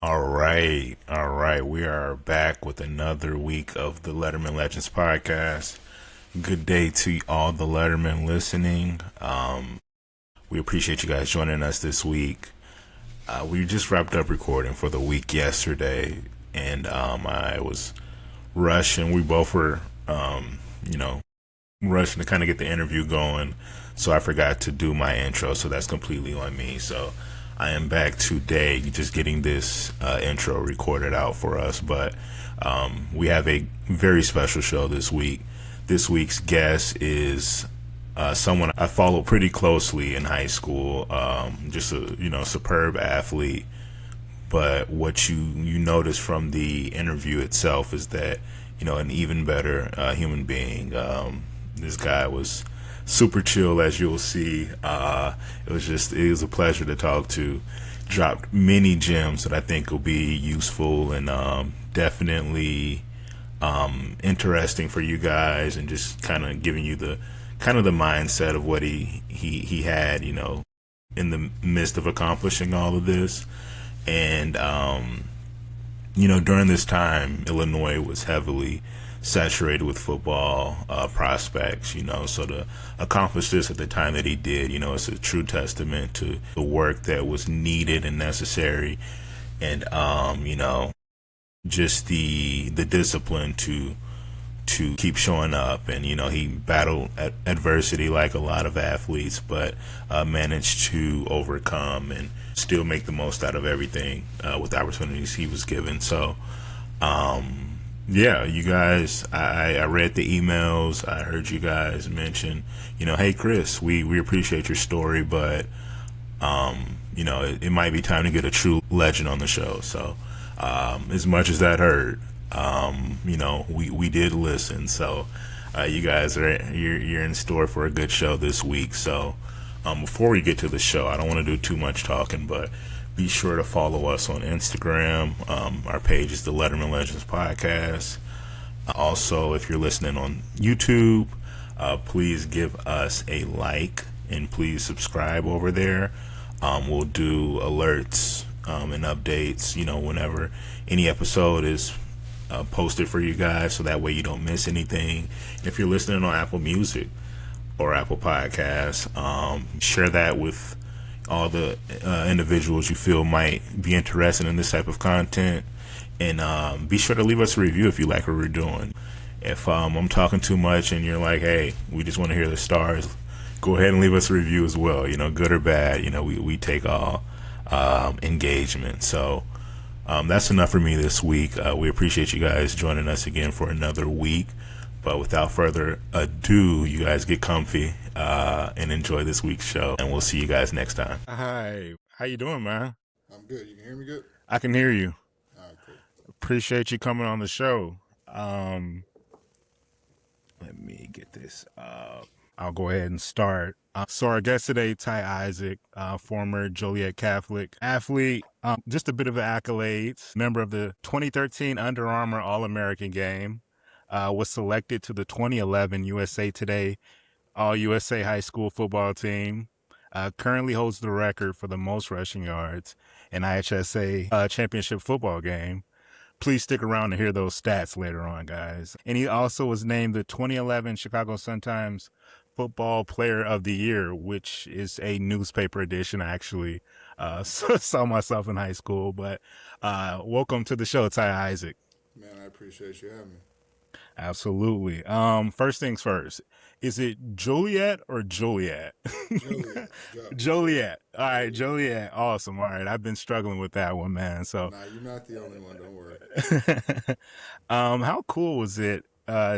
All right. We are back with another week of the Letterman Legends podcast. Good day to all the Letterman listening. We appreciate you guys joining us this week. We just wrapped up recording for the week yesterday, and I was rushing. We both were, you know, rushing to kind of get the interview going, so I forgot to do my intro. So that's completely on me. So I am back today, just getting this intro recorded out for us. But we have a very special show this week. This week's guest is someone I followed pretty closely in high school. Just a superb athlete. But what you notice from the interview itself is that an even better human being. This guy was super chill, as you'll see. It was a pleasure to talk to. Dropped many gems that I think will be useful and definitely interesting for you guys, and just kind of giving you the mindset of what he had, in the midst of accomplishing all of this. And during this time, Illinois was heavily saturated with football prospects, so to accomplish this at the time that he did, it's a true testament to the work that was needed and necessary. And just the discipline to keep showing up. And he battled adversity like a lot of athletes, but managed to overcome and still make the most out of everything with the opportunities he was given. So yeah, you guys, I read the emails. I heard you guys mention, hey Chris, we appreciate your story, but it might be time to get a true legend on the show. So as much as that hurt, we did listen. So you guys you're in store for a good show this week. So before we get to the show, I don't want to do too much talking, but be sure to follow us on Instagram. Our page is the Letterman Legends Podcast. Also, if you're listening on YouTube, please give us a like and please subscribe over there. We'll do alerts and updates, whenever any episode is posted for you guys, so that way you don't miss anything. If you're listening on Apple Music or Apple Podcasts, share that with all the individuals you feel might be interested in this type of content. And be sure to leave us a review if you like what we're doing. If I'm talking too much and you're like, hey, we just want to hear the stars, go ahead and leave us a review as well, good or bad. We take all engagement. So that's enough for me this week. We appreciate you guys joining us again for another week. But without further ado, you guys get comfy and enjoy this week's show. And we'll see you guys next time. Hi. How you doing, man? I'm good. You can hear me good? I can hear you. All right, cool. Appreciate you coming on the show. Let me get this up. I'll go ahead and start. So our guest today, Ty Isaac, former Joliet Catholic athlete, just a bit of accolades, member of the 2013 Under Armour All-American game, was selected to the 2011 USA Today All-USA High School football team, currently holds the record for the most rushing yards in IHSA championship football game. Please stick around to hear those stats later on, guys. And he also was named the 2011 Chicago Sun-Times Football Player of the Year, which is a newspaper edition. I actually saw myself in high school. But welcome to the show, Ty Isaac. Man, I appreciate you having me. Absolutely. First things first. Is it Joliet or Joliet? Joliet. Joliet. All right, Joliet. Awesome. All right, I've been struggling with that one, man. So, Nah, you're not the only one. Don't worry. how cool was it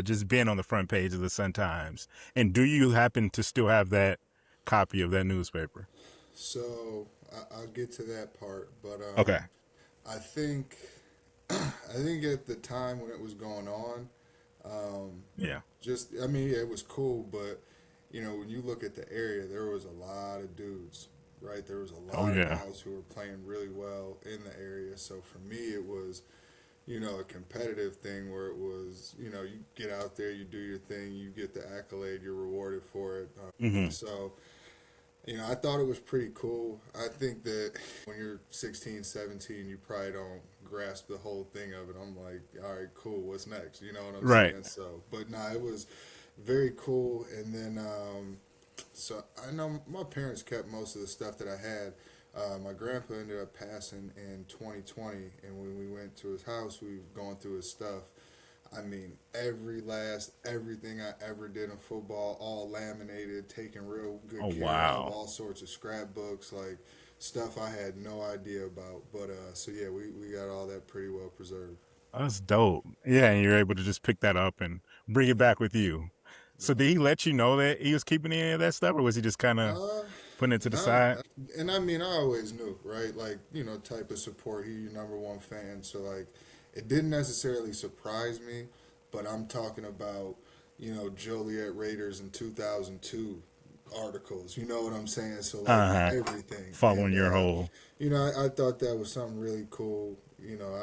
just being on the front page of the Sun Times? And do you happen to still have that copy of that newspaper? So I'll get to that part, but Okay. I think I think at the time when it was going on, Yeah. it was cool, but when you look at the area, there was a lot of dudes, right? There was a Oh lot of yeah. guys who were playing really well in the area. So for me, it was a competitive thing where it was, you get out there, you do your thing, you get the accolade, you're rewarded for it. Mm-hmm. So I thought it was pretty cool. I think that when you're 16, 17, you probably don't grasp the whole thing of it. I'm like, all right, cool. What's next? You know what I'm Right. saying? So, but nah, it was very cool. And then, so I know my parents kept most of the stuff that I had. My grandpa ended up passing in 2020, and when we went to his house, we were going through his stuff. I mean, everything I ever did in football, all laminated, taken real good Oh, care of, wow. all sorts of scrapbooks, like stuff I had no idea about. But so yeah, we got all that pretty well preserved. That's dope. Yeah, and you're able to just pick that up and bring it back with you. So Yeah. did he let you know that he was keeping any of that stuff, or was he just kind of Uh, putting it to the nah, side? and I mean, I always knew, right? Like, type of support. He your number one fan, so like, it didn't necessarily surprise me, but I'm talking about, Joliet Raiders in 2002 articles. You know what I'm saying? So like Uh-huh. everything, Following and your whole. I thought that was something really cool.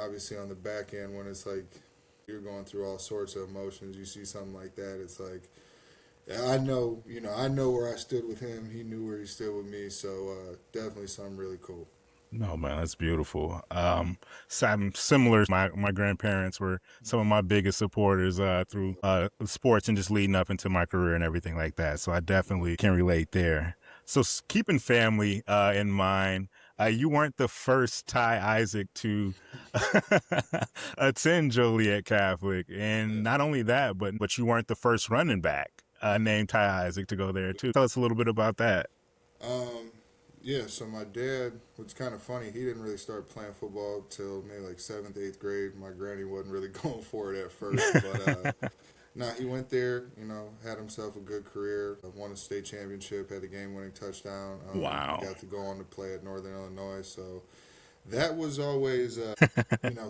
Obviously on the back end when it's like you're going through all sorts of emotions, you see something like that, it's like yeah, I know where I stood with him. He knew where he stood with me. So definitely something really cool. No, man, that's beautiful. So I'm similar. My grandparents were some of my biggest supporters through sports and just leading up into my career and everything like that. So I definitely can relate there. So keeping family in mind, you weren't the first Ty Isaac to attend Joliet Catholic, and Yeah. not only that, but you weren't the first running back named Ty Isaac to go there too. Tell us a little bit about that. Um, yeah. So my dad, what's kind of funny, he didn't really start playing football till maybe like seventh, eighth grade. My granny wasn't really going for it at first, but nah, he went there. Had himself a good career. Won a state championship. Had the game-winning touchdown. Wow. Got to go on to play at Northern Illinois. So that was always,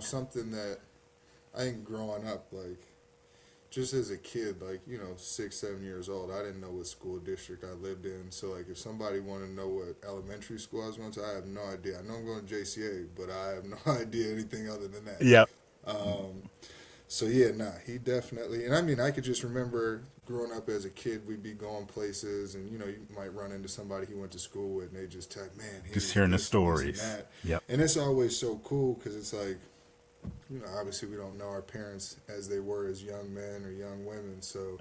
something that I think growing up, like just as a kid, like 6, 7 years old, I didn't know what school district I lived in. So like, if somebody wanted to know what elementary school I was going to, I have no idea. I know I'm going to JCA, but I have no idea anything other than that. Yep. So yeah, nah, he definitely, and I mean, I could just remember growing up as a kid, we'd be going places, and you might run into somebody he went to school with, and they just tell, man, he Just was hearing the this and this and stories. that, Yep. and it's always so cool because it's like, obviously we don't know our parents as they were as young men or young women, so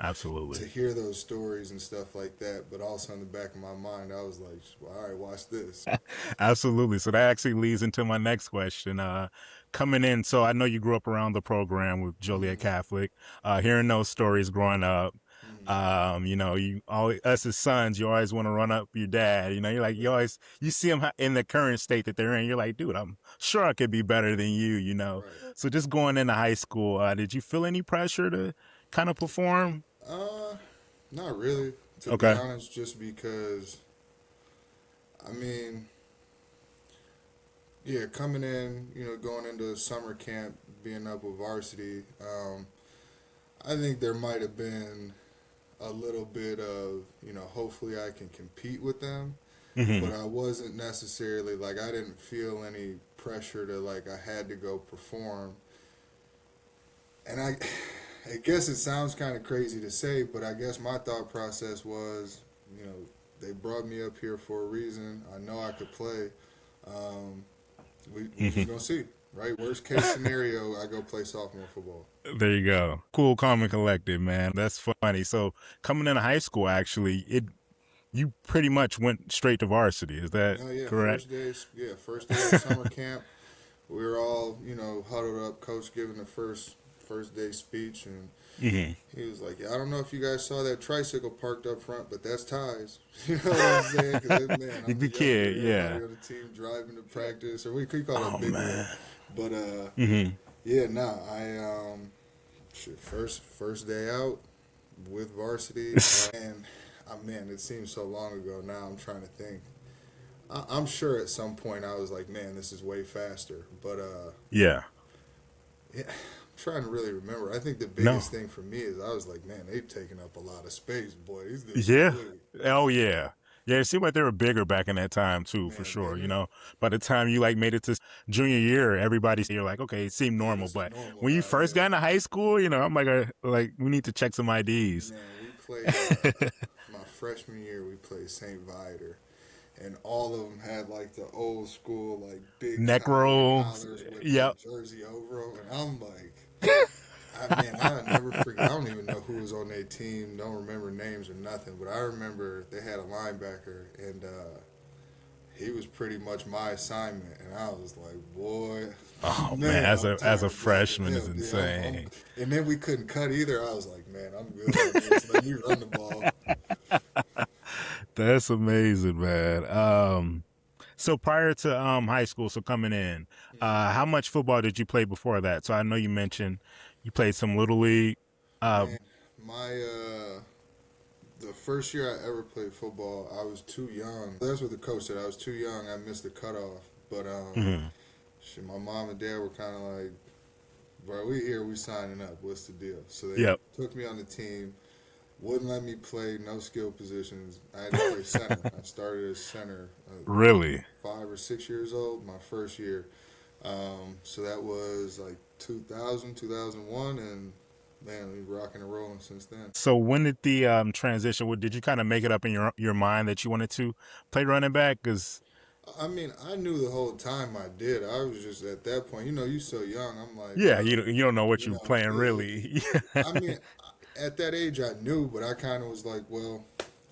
to Absolutely. hear those stories and stuff like that, but also in the back of my mind, I was like, well, all right, watch this. Absolutely. So that actually leads into my next question. Coming in, so I know you grew up around the program with Joliet Hmm. Catholic. Hearing those stories growing up, Hmm. you always, us as sons, you always want to run up your dad. You're like, Yeah, you see them in the current state that they're in. You're like, dude, I'm sure I could be better than you. right. So just going into high school, did you feel any pressure to kind of perform? Uh, Not really, to be Okay. honest, just because, I mean, yeah, coming in, going into summer camp, being up with varsity, I think there might have been a little bit of, hopefully I can compete with them, Hmm. but I wasn't necessarily like, I didn't feel any pressure to like, I had to go perform. And I guess it sounds kind of crazy to say, but I guess my thought process was, you know, they brought me up here for a reason. I know I could play. Um, we Hmm. just gonna see, right? Worst case scenario, I go play sophomore football. There you go. Cool, calm, and collected, man. That's funny. So coming into high school, actually, you pretty much went straight to varsity. Is that Oh yeah, correct? first day of summer camp. We were all, huddled up. Coach giving the first day speech, and Hmm. he was like, "Yeah, I don't know if you guys saw that tricycle parked up front, but that's Ty's." You know what I'm saying? Because man, I'm the The kid, youngster. yeah. Everybody on the team driving to practice, or we could call it Oh big wheel. man. But Hmm. yeah, nah. Shit, first day out with varsity, and man, it seems so long ago now. I'm trying to think. I'm sure at some point I was like, man, this is way faster. But Yeah. yeah, I'm trying to really remember. I think the No. biggest thing for me is I was like, man, they've taken up a lot of space, boy. These dudes are Yeah. big. Oh yeah. Yeah, it seemed like they were bigger back in that time too, for Man, sure. didn't it? By the time you like made it to junior year, you're like, okay, it seemed Yeah, normal. this is But normal when you now. first Yeah. got into high school, I'm like we need to check some IDs. Man, we played my freshman year. We played St. Viator, and all of them had like the old school like big Neck tie rolls. collars with the Yep. jersey over them, and I'm like, I'll never forget. I don't even know who was on their team. Don't remember names or nothing, but I remember they had a linebacker, and he was pretty much my assignment, and I was like, boy, Oh man, man, as I'm a tired of blocking freshman is him. Yeah, insane. and then we couldn't cut either. I was like, man, I'm good. Just let me run the ball. That's amazing, man. So prior to high school, so coming in, how much football did you play before that? So I know you mentioned you played some little league. Uh, Man, my the first year I ever played football, I was too young. That's what the coach said. I was too young. I missed the cutoff. But mhm. shit, my mom and dad were kind of like, "Bro, we here, we signing up. What's the deal?" So they Yep. took me on the team. Wouldn't let me play no skill positions. I had to play center. I started as center, Really? 5 or 6 years old, my first year. So that was like 2000, 2001, and man, we rocking and rolling since then. So when did the transition? Did you kind of make it up in your mind that you wanted to play running back? Because I mean, I knew the whole time I did. I was just at that point, you so young. I'm like, yeah, bro, you don't know what you're you know, playing really. I mean, at that age, I knew, but I kind of was like, well,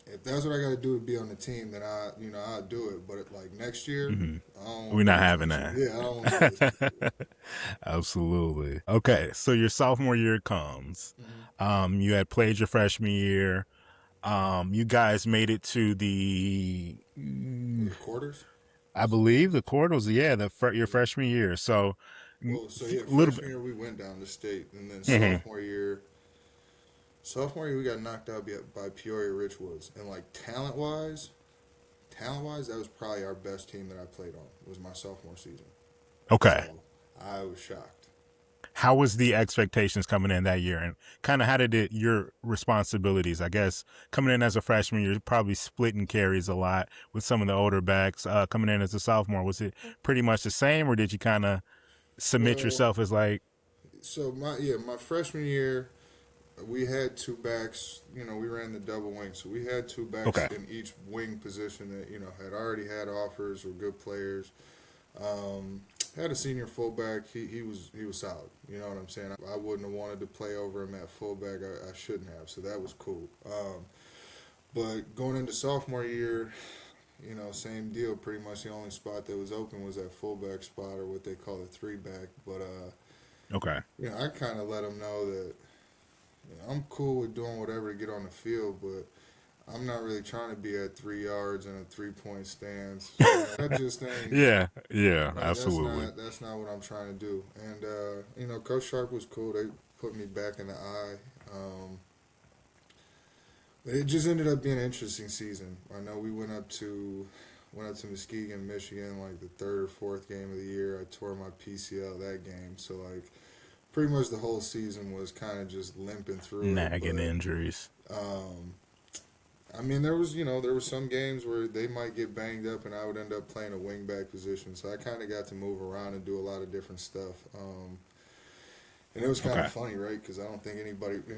if that's what I got to do to be on the team, then I'll do it. But like next year, hmm I don't We're want to not do this having next year. Yeah, I don't want to do this next year. that. Absolutely. Okay, so your sophomore year comes. Mm-hmm. You had played your freshman year. You guys made it to The quarters. I believe the quarters. Yeah, your freshman year. So Well, so yeah, a little bit. freshman year we went down to state, and then Mhm. sophomore year we got knocked out by Peoria Richwoods, and like talent wise, that was probably our best team that I played on. Was my sophomore season. Okay. So I was shocked. How was the expectations coming in that year, and kind of how did your responsibilities? I guess coming in as a freshman, you're probably splitting carries a lot with some of the older backs. Coming in as a sophomore, was it pretty much the same, or did you kind of submit Well, yourself as like, so my freshman year we had two backs. We ran the double wing, so we had two backs okay, in each wing position that had already had offers, were good players. Had a senior fullback. He was solid. You know what I'm saying? I wouldn't have wanted to play over him at fullback. I shouldn't have. So that was cool. But going into sophomore year, same deal. Pretty much the only spot that was open was that fullback spot, or what they call a three back. But okay, I kind of let them know that I'm cool with doing whatever to get on the field, but I'm not really trying to be at 3 yards in a 3-point stance. That just ain't. yeah, yeah, That's absolutely, not what I'm trying to do. And Coach Sharp was cool. They put me back in the eye. But it just ended up being an interesting season. I know we went up to Muskegon, Michigan, like the third or fourth game of the year. I tore my PCL that game, so like pretty much the whole season was kind of just limping through it. nagging injuries. Um, I mean, there were some games where they might get banged up, and I would end up playing a wingback position. So I kind of got to move around and do a lot of different stuff. And it was kind Okay, of funny, right? Because I don't think any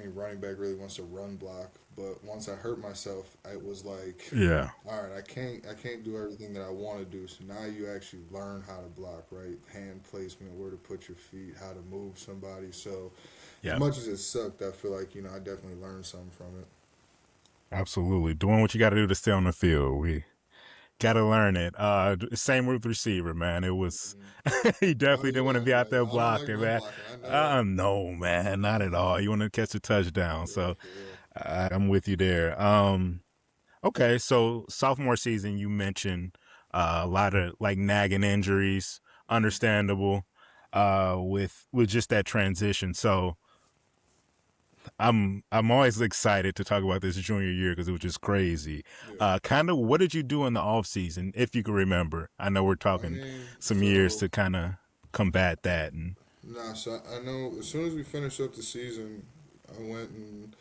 running back really wants to run block. But once I hurt myself, it was like, yeah, all right, I can't do everything that I want to do. So now you actually learn how to block, right? Hand placement, where to put your feet, how to move somebody. So as yeah, much as it sucked, I feel like I definitely learned something from it. absolutely. Doing what you got to do to stay on the field. We got to learn it. Same with receiver, man. It was he Oh definitely didn't want to yeah, be out there I don't like blocking, run man. blocking. I know that. No, man, not at all. You want to catch a touchdown, Yeah, so for real. I'm with you there. Okay, so sophomore season, you mentioned a lot of like nagging injuries, understandable, with just that transition. So I'm always excited to talk about this junior year because it was just crazy. Yeah. Kind of what did you do in the off season, if you can remember? I know we're I talking mean, some years so to kind of combat that, and nah. So I know as soon as we finished up the season, I went and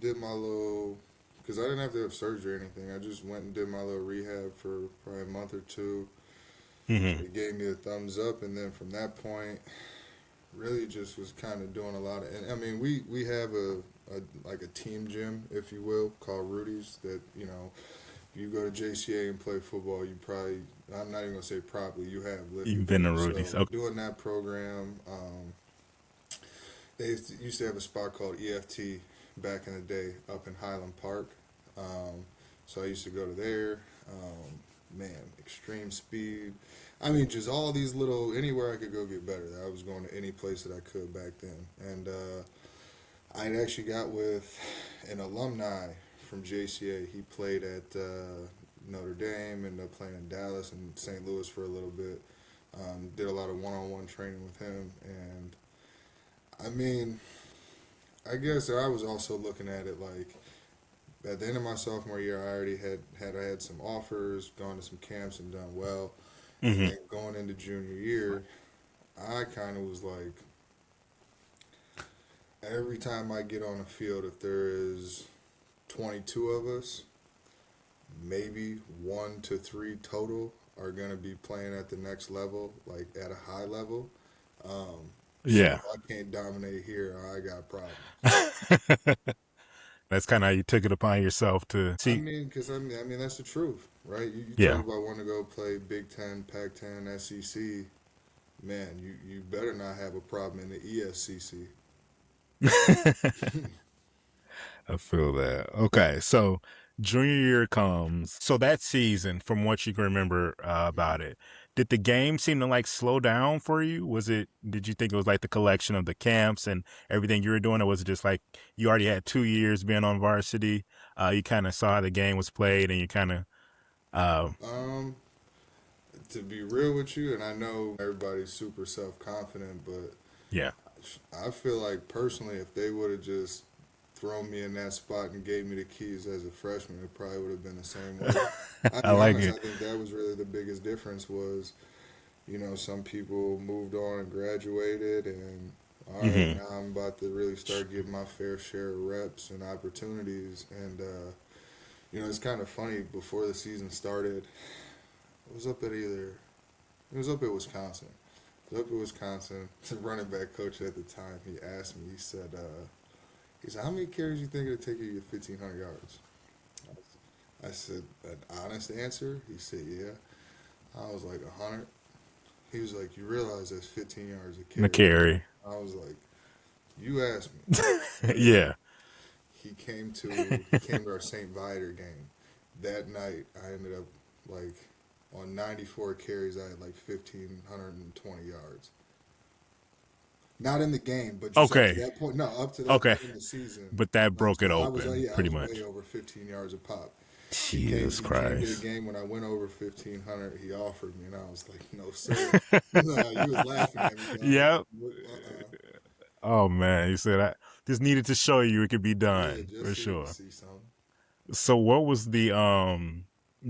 did my little, because I didn't have to have surgery or anything. I just went and did my little rehab for probably a month or two. hmm It gave me a thumbs up, and then from that point, really just was kind of doing a lot of. And I mean, we have a like a team gym, if you will, called Rudy's. That if you go to JCA and play football, you probably, I'm not even going to say probably, you have lived You've it. been to Rudy's. So Okay. doing that program, they used to have a spot called EFT back in the day up in Highland Park. So I used to go to there. Man, extreme speed. I mean, just all these little, anywhere I could go get better. I was going to any place that I could back then. And I actually got with an alumni from JCA. He played at Notre Dame, ended up playing in Dallas and St. Louis for a little bit. Did a lot of one-on-one training with him. And I mean, I guess I was also looking at it like at the end of my sophomore year, I already had some offers, gone to some camps and done well. Hmm. And going into junior year, I kind of was like, every time I get on the field, if there is 22 of us, maybe 1 to 3 total are going to be playing at the next level, like at a high level. So Yeah. if I can't dominate here, I got problems. That's kind of how you took it upon yourself to I see. mean, because I mean that's the truth, right? You Yeah. talk about wanting to go play Big Ten, Pac-10, SEC. Man, you better not have a problem in the ESCC. I feel that. Okay, so junior year comes. So that season, from what you can remember about it, did the game seem to like slow down for you? Did you think it was like the collection of the camps and everything you were doing, or was it just like you already had 2 years being on varsity? You kind of saw how the game was played and you kind of, Um, to be real with you, and I know everybody's super self-confident, but yeah. I feel like personally, if they would have just thrown me in that spot and gave me the keys as a freshman, it probably would have been the same way. I'll I be like honest, it. I think that was really the biggest difference was, some people moved on and graduated, and all right, Hmm. now I'm about to really start getting my fair share of reps and opportunities. And, it's kind of funny, before the season started, I was up at Wisconsin. I was up at Wisconsin. The running back coach at the time, he asked me, he said, how many carries you think it'll take you to get 1,500 yards? I said, an honest answer? He said, yeah. I was like, 100? He was like, you realize that's 15 yards a carry. McCary. I was like, you asked me. Yeah. He came to our St. Viator game. That night, I ended up, like, on 94 carries, I had, like, 1,520 yards. Not in the game, but just up Okay. to that point. No, up to that Okay. point in the season. But that broke it I was, open, I pretty was much. way over 15 yards a pop. Jesus He came to Christ. the game when I went over 1,500. He offered me, and I was like, no, sir. No, you was laughing at me. Dog. Yep. Uh-uh. Oh man, you said I just needed to show you it could be Yeah, done just for so you sure. can see something. So what was the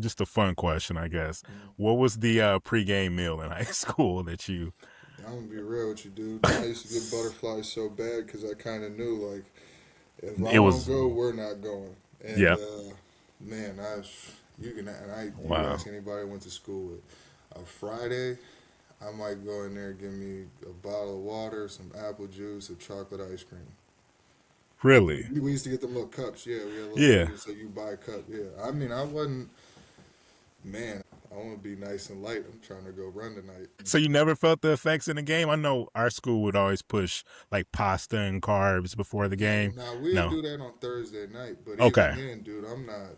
just a fun question, I guess. Mhm. What was the pregame meal in high school that you I'm gonna be real with you, dude. I used to get butterflies so bad because I kind of knew, like, if I it was don't go, we're not going. And yeah. man, you can Wow. ask anybody I went to school with. A Friday, I might go in there and give me a bottle of water, some apple juice, a chocolate ice cream. Really? We used to get them little cups. Yeah, we had little Yeah. so you buy a cup. Yeah, I mean, I wasn't. Man, I want to be nice and light. I'm trying to go run tonight. So you never felt the effects in the game? I know our school would always push like pasta and carbs before the game. Now we'd No. do that on Thursday night, but Okay. even then, dude, I'm not.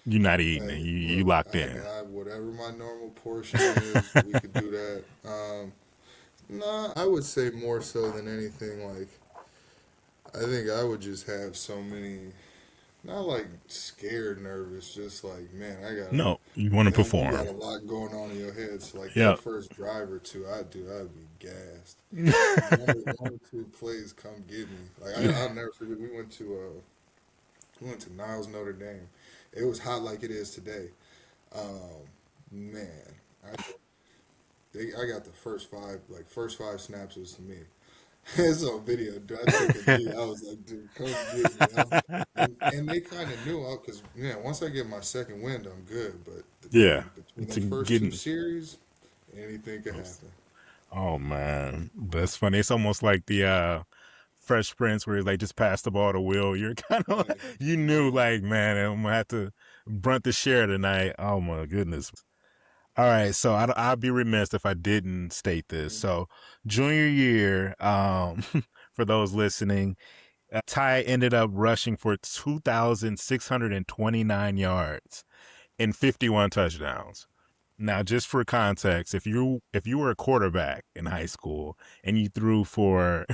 You're not eating it. Hey, You look, locked in. whatever my normal portion is, we could do that. Nah, I would say more so than anything, like, I think I would just have so many, not like scared, nervous, just like, man, No, you want to you got perform. a lot going on in your head. So, like, Yeah. that first drive or two, I'd be gassed. One or two plays come get me. Like, I'll never forget, we went to Niles, Notre Dame. It was hot like it is today. Man, I got the first five snaps was to me. It's on video, dude. I took a knee. I was like, dude, come get me. And they kind of knew, because, once I get my second wind, I'm good. But Yeah. between It's the first getting- two series, anything could happen. Oh man, that's funny. It's almost like the Fresh Prince where he's like just pass the ball to Will. You're kind of Right. you knew like man, I'm gonna have to brunt the share tonight. Oh my goodness. All right, so I'd be remiss if I didn't state this. So, junior year, for those listening, Ty ended up rushing for 2,629 yards and 51 touchdowns. Now, just for context, if you were a quarterback in high school and you threw for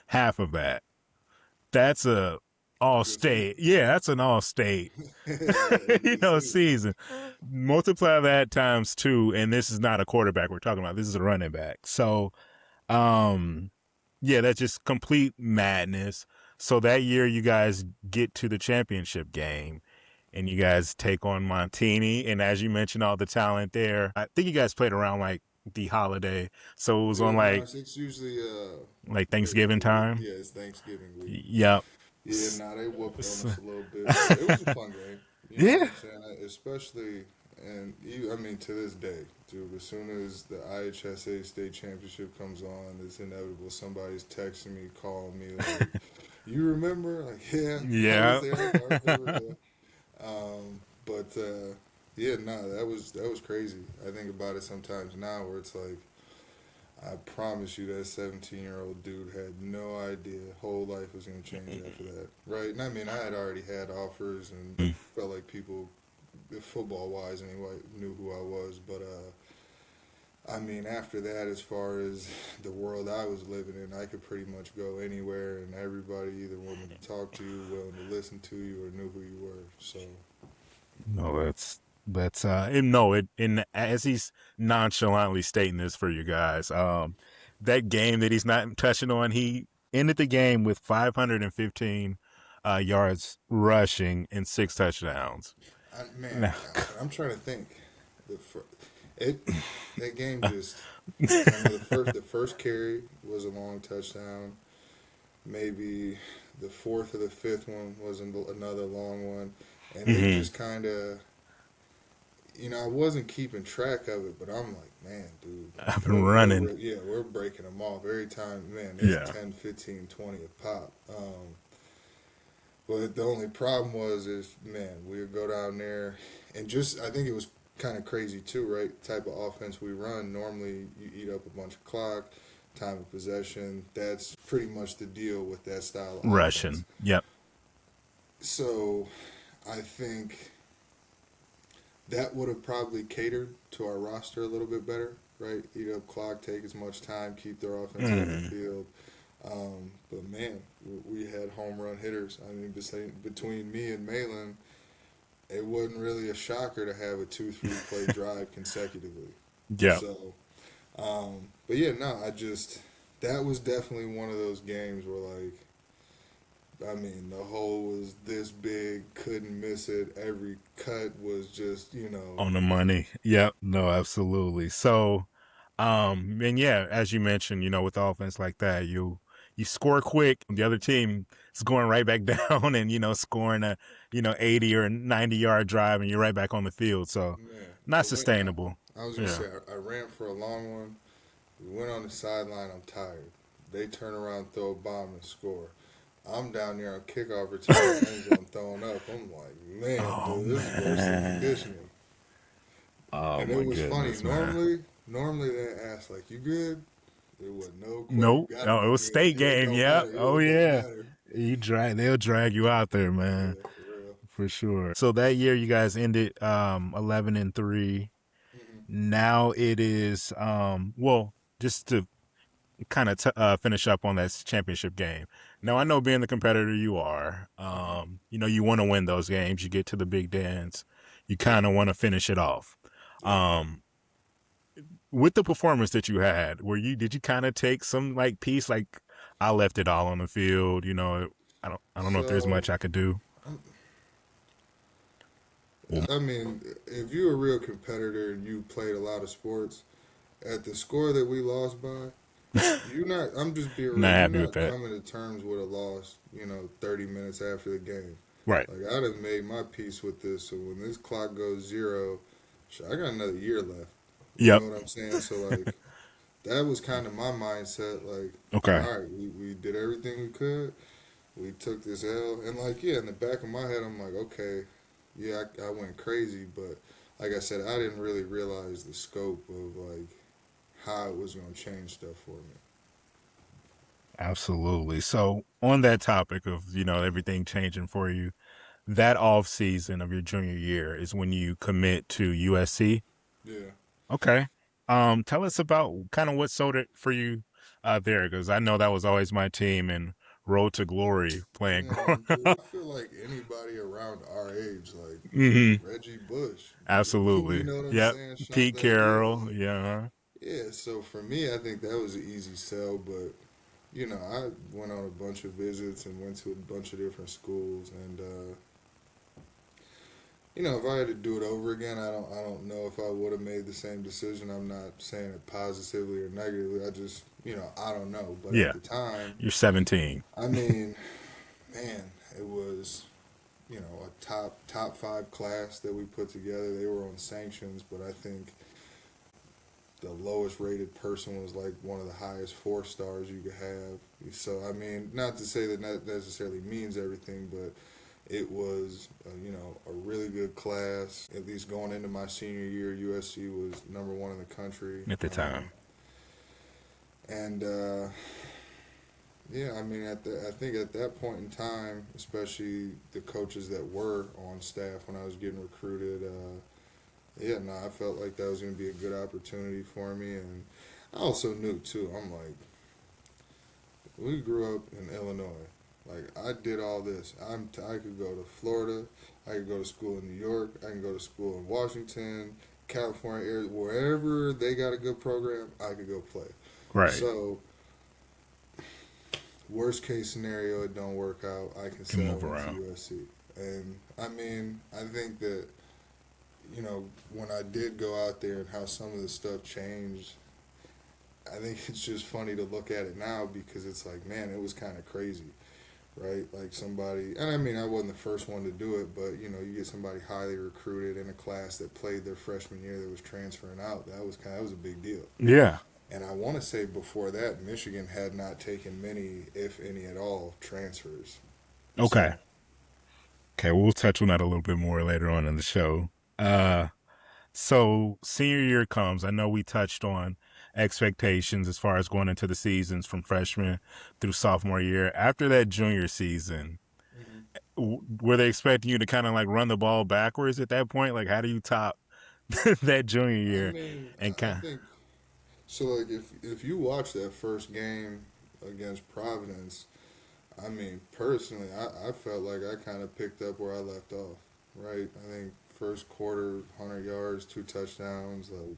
half of that, that's a all Good season. state. Yeah, that's an all state Yeah, good season. season. Multiply that times two, and this is not a quarterback we're talking about. This is a running back. So, um, yeah, that's just complete madness. So that year, you guys get to the championship game, and you guys take on Montini. And as you mentioned, all the talent there. I think you guys played around like the holiday, so it was Yeah, on no, like it's usually Thanksgiving time. yeah, it's Thanksgiving week. Yep. Yeah, nah, they whooped on us a little bit. But it was a fun game. You know what Yeah. I'm saying? Especially, and I mean, to this day, dude, as soon as the IHSA state championship comes on, it's inevitable. Somebody's texting me, calling me, like, you remember? Like, yeah, I Yeah. was there. I remember that. But yeah, nah, that was crazy. I think about it sometimes now, where it's like, I promise you that 17-year-old dude had no idea whole life was going to change after that, right? And I mean, I had already had offers and felt like people, football wise anyway, knew who I was. But I mean, after that, as far as the world I was living in, I could pretty much go anywhere, and everybody either wanted to talk to you, willing to listen to you, or knew who you were. So No, that's no, it in as he's nonchalantly stating this for you guys. That game that he's not touching on, he ended the game with 515 yards rushing and 6 touchdowns. man, Now, I'm trying to think. The fir- it that game just. I know the first carry was a long touchdown. Maybe the fourth or the fifth one was another long one, and it mhm, just kind of, I wasn't keeping track of it, but I'm like, man, dude, I've been running. we're breaking them off every time. Man, it's Yeah, 10, 15, 20 a pop. But the only problem is, man, we would go down there, and just I think it was kind of crazy too, right? Type of offense we run. Normally, you eat up a bunch of clock, time of possession. That's pretty much the deal with that style of offense. rushing. Yep. So, I think that would have probably catered to our roster a little bit better, right? Eat up clock, take as much time, keep their offense off the Mhm. field. But man, we had home run hitters. I mean, between me and Malin, it wasn't really a shocker to have a 2-3 play drive consecutively. Yep. So, but yeah, no, that was definitely one of those games where, like, I mean, the hole was this big, couldn't miss it. Every cut was just, On the money. Yep. No, absolutely. So, and yeah, as you mentioned, with offense like that, you score quick. The other team is going right back down and scoring a 80 or 90 yard drive, and you're right back on the field. So, man. not So sustainable. I was gonna Yeah. say, I ran for a long one. We went on the sideline. I'm tired. They turn around, throw a bomb, and score. I'm down there on kickoff return. I'm throwing up. I'm like, man, Oh dude, this is worse than man. conditioning. Oh And my it was funny. goodness, man. Normally they ask like, "You good?" There was no question. You Nope. got to Oh, it be was good. state It game. don't Yep. matter. Oh It don't yeah. matter. They'll drag you out there, man, Yeah, for real. for sure. So that year you guys ended 11-3. Hmm. Now it is well, just to kind of finish up on that championship game. Now I know being the competitor you are, you want to win those games. You get to the big dance, you kind of want to finish it off. Yeah. Um, with the performance that you had, did you kind of take some like piece like I left it all on the field? I don't know if there's So, much I could do. um, I mean, if you're a real competitor and you played a lot of sports, at the score that we lost by, you're not. I'm just being Not real. You're happy with not that. coming to terms with a loss. 30 minutes after the game. Right. Like I'd have made my peace with this. So when this clock goes zero, I got another year left. You Yep. know what I'm saying? So like that was kind of my mindset. Like, Okay. all right, we did everything we could. We took this L, and like yeah, in the back of my head, I'm like, okay, yeah, I went crazy, but like I said, I didn't really realize the scope of like how it was going to change stuff for me. Absolutely. So on that topic of, everything changing for you, that off season of your junior year is when you commit to USC. Yeah. Okay. Tell us about kind of what sold it for you there, because I know that was always my team and Road to Glory playing. Man, dude, I feel like anybody around our age, like Hmm. Reggie Bush, you Absolutely. know what I'm Yep. saying? Pete Shante, Carroll. yeah. Yeah. Yeah, so for me, I think that was an easy sell, but I went on a bunch of visits and went to a bunch of different schools, and if I had to do it over again, I don't know if I would have made the same decision. I'm not saying it positively or negatively. I just, I don't know. But at Yeah. the time, You're 17. I mean, man, it was, a top five class that we put together. They were on sanctions, but I think the lowest rated person was like one of the highest 4 stars you could have. So I mean, not to say that that necessarily means everything, but it was a really good class. At least going into my senior year, USC was number one in the country, At the time. and yeah, I mean, I think at that point in time, especially the coaches that were on staff when I was getting recruited. Yeah, no, I felt like that was going to be a good opportunity for me, and I also knew too. I'm like, we grew up in Illinois. Like I did all this. I could go to Florida. I could go to school in New York. I can go to school in Washington, California, wherever they got a good program. I could go play. Right. So worst case scenario, it don't work out. I can Can settle move into around. USC, and I mean, I think that when I did go out there and how some of the stuff changed, I think it's just funny to look at it now because it's like, man, it was kind of crazy, right? Like somebody, and I mean, I wasn't the first one to do it, but you get somebody highly recruited in a class that played their freshman year that was transferring out. That was a big deal. Yeah. And I want to say before that, Michigan had not taken many, if any at all, transfers. Okay. So Okay. We'll touch on that a little bit more later on in the show. Uh, So senior year comes. I know we touched on expectations as far as going into the seasons from freshman through sophomore year. After that junior season, mhm. were they expecting you to kind of like run the ball backwards at that point? Like, how do you top that junior I year mean, and I kind of, think so. Like if you watch that first game against Providence, I mean, personally, I felt like I kind of picked up where I left off. Right? I think first quarter, 100 yards, 2 touchdowns. Like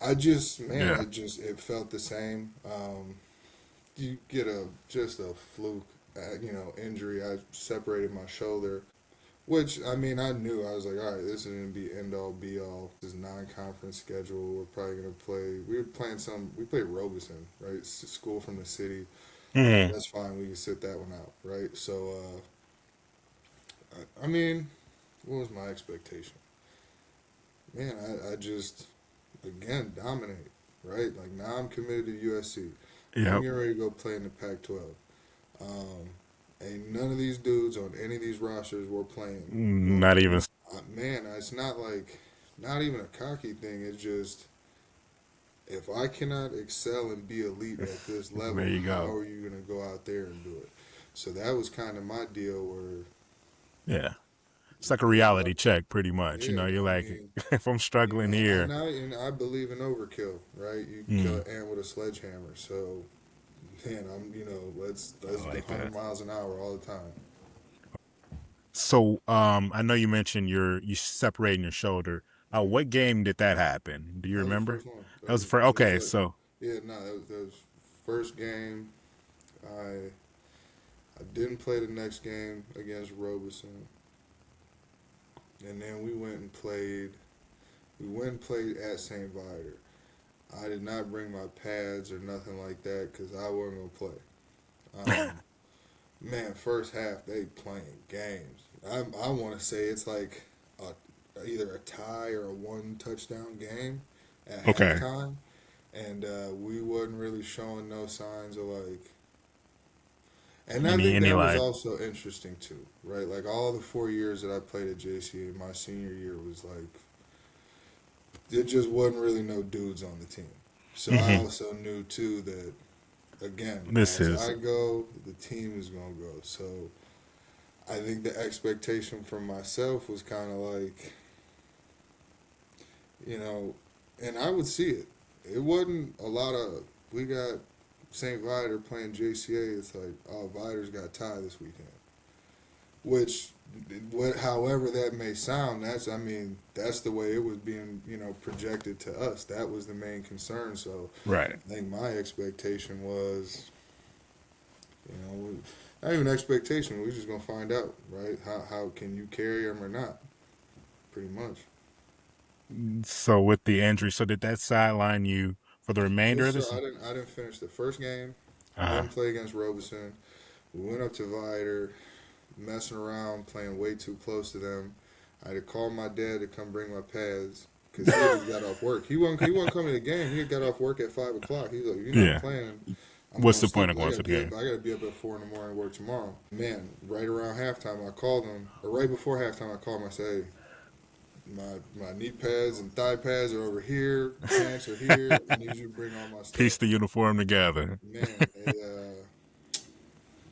I just, man, yeah, it felt the same. You get just a fluke, injury. I separated my shoulder, which I mean, I knew. I was like, all right, this is gonna be end all be all. This is non-conference schedule. We're probably gonna play. We were playing some. We played Robeson, right? School from the city. mm, That's fine. We can sit that one out, right? So, I mean, what was my expectation? Man, I just again dominate, right? Like now I'm committed to USC. I'm yep, getting ready to go play in the Pac-12. Um, ain't none of these dudes on any of these rosters were playing. not even. Man, it's not like not even a cocky thing. It's just if I cannot excel and be elite at this There level, you how go. are you gonna go out there and do it? So that was kind of my deal. Where Yeah, it's like a if reality check, pretty much. yeah, You're I like, mean, if I'm struggling here, and I believe in overkill, right? You can kill mm, an ant with a sledgehammer. So man, let's I like 100 that. miles an hour all the time. So, I know you mentioned you separating your shoulder. What game did that happen? Do you That was the remember? first one. That was the first. That was Okay, like, so yeah, no, that was first game. I I didn't play the next game against Robeson, and then we went and played. We went and played at St. Viator. I did not bring my pads or nothing like that because I wasn't gonna play. Man, first half they playing games. I want to say it's like either a tie or a 1 touchdown game at okay, halftime, and we wasn't really showing no signs of like. And I think Any that was like also interesting too, right? Like all the 4 years that I played at JCA, my senior year was like there just wasn't really no dudes on the team. So I hmm also knew too that again, this as is I go, the team is gonna go. So I think the expectation from myself was kind of like, you know, and I would see it. It wasn't a lot of we got St. Viator playing JCA. It's like, oh, Viator's got tie this weekend. Which, however that may sound, that's the way it was being, projected to us. That was the main concern. So right. I think my expectation was, not even expectation. We're just gonna find out, right? How can you carry them or not? Pretty much. So with the injury, so did that sideline you for the remainder Yes, of sir. this? I didn't finish the first game. Uh Didn't play against Robeson. We went up to Viator, messing around, playing way too close to them. I had to call my dad to come bring my pads because he had just got off work. He wasn't coming to the game. He had got off work at 5 o'clock. He's like, "You're not yeah. playing. I'm What's going to the point sleep. of 'Cause going to the game? I got to be up at 4 in the morning and work tomorrow." Man, right around halftime, I called him, or right before halftime, I called him. I said, "Hey, my knee pads and thigh pads are over here. Pants are here. I need you to bring all my Piece stuff." the uniform together. Man,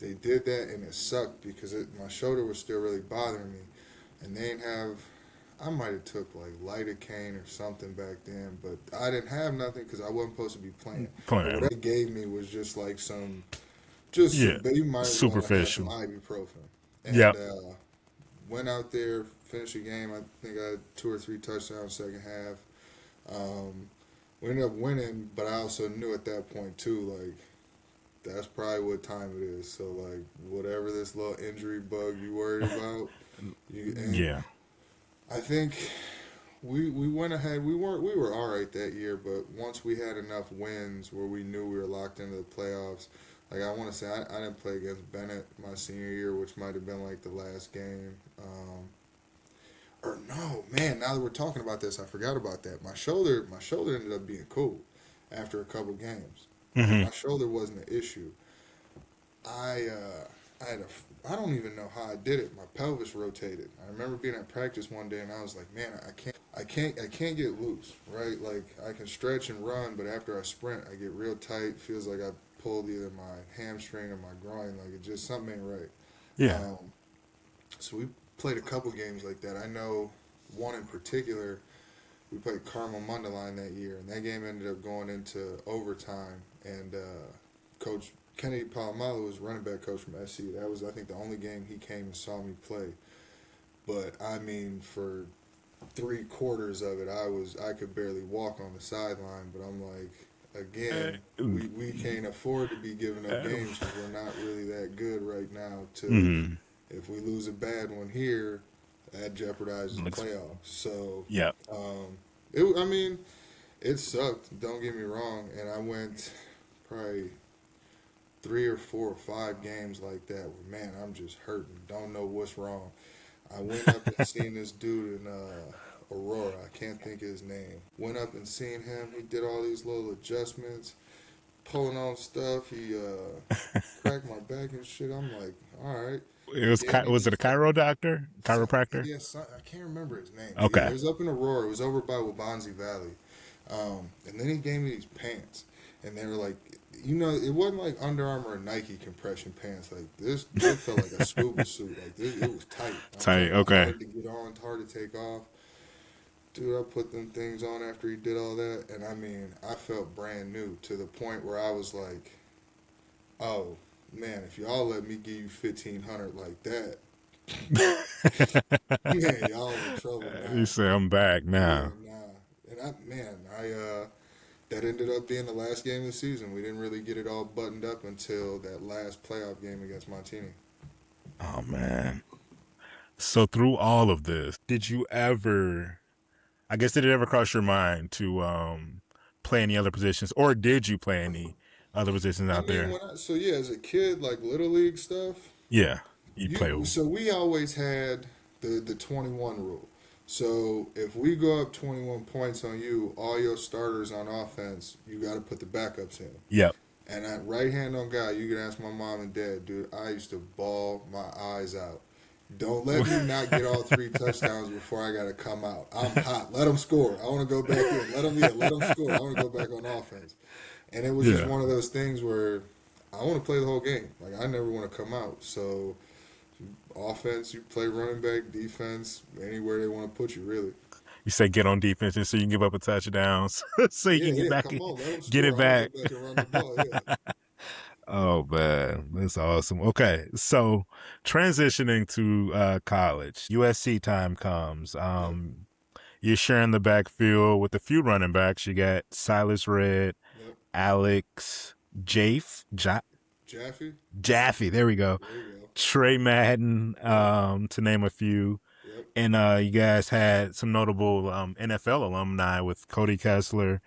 they did that and it sucked because my shoulder was still really bothering me, and they didn't have. I might have took like lidocaine or something back then, but I didn't have nothing because I wasn't supposed to be playing. But Plan. what they gave me was just like just Yeah. some. You might as well have had some Superficial. ibuprofen, and Yep. went out there, finished the game. I think I had 2 or 3 touchdowns second half. We ended up winning, but I also knew at that point too, like that's probably what time it is. So like whatever this little injury bug you worried about, and Yeah. I think we went ahead. We were all right that year, but once we had enough wins where we knew we were locked into the playoffs, like I want to say I didn't play against Bennett my senior year, which might have been like the last game. Or no, man. Now that we're talking about this, I forgot about that. My shoulder ended up being cool after a couple games. Like hmm my shoulder wasn't an issue. I had I don't even know how I did it. My pelvis rotated. I remember being at practice one day and I was like, man, I can't get loose, right? Like I can stretch and run, but after I sprint, I get real tight. Feels like I pulled either my hamstring or my groin. Like it just something ain't right. Yeah. Um, so we played a couple games like that. I know one in particular. We played Carmel Mundelein that year, and that game ended up going into overtime. And Coach Kennedy Palomalo was running back coach from SC. That was, I think, the only game he came and saw me play. But I mean, for 3 quarters of it, I could barely walk on the sideline. But I'm like, again, we can't afford to be giving up games because we're not really that good right now. hmm If we lose a bad one here, that jeopardizes the playoffs. So, Yeah. I mean, it sucked. Don't get me wrong. And I went probably 3 or 4 or 5 games like that where, man, I'm just hurting. Don't know what's wrong. I went up and seen this dude in Aurora. I can't think of his name. Went up and seen him. He did all these little adjustments, pulling on stuff. He cracked my back and shit. I'm like, all right. It was Gave me was it a these chiro doctor? Chiropractor? Yes, I can't remember his name. But yeah, Okay. it was up in Aurora. It was over by Wabanzi Valley. And then he gave me these pants, and they were like, it wasn't like Under Armour or Nike compression pants. Like this, it felt like a scuba suit. Like this, it was tight. I'm Tight, talking okay. hard to get on, hard to take off. Dude, I put them things on after he did all that, and I mean, I felt brand new to the point where I was like, oh man, if y'all let me give you 1,500 like that, man, y'all in trouble You now. say I'm back Yeah, now. nah. And that ended up being the last game of the season. We didn't really get it all buttoned up until that last playoff game against Montini. Oh man. So through all of this, did you ever I guess did it ever cross your mind to play any other positions or did you play any other positions I out mean, there? so yeah, as a kid, like little league stuff, Yeah. You play so we always had the 21 rule. So if we go up 21 points on you, all your starters on offense, you got to put the backups in. Yep. And at right hand on God, you can ask my mom and dad, dude. I used to bawl my eyes out. Don't let me not get all three touchdowns before I got to come out. I'm hot. Let them score. I want to go back in. Let them score. I want to go back on offense. And it was just Yeah. one of those things where I want to play the whole game. Like I never want to come out. So offense, you play running back, defense, anywhere they want to put you, really. You say get on defense just so you can give up a touchdown so you Yeah, can get yeah. back Come on, let them get it score. I want to back. go back and run the ball. Yeah. Oh man, that's awesome. Okay, so transitioning to college, USC time comes. Yep. You're sharing the backfield with a few running backs. You got Silas Red, Yep. Alex Jaffe. Jaffe. There we go. There you go. Trey Madden, Yep. to name a few. Yep. And you guys had some notable NFL alumni with Cody Kessler,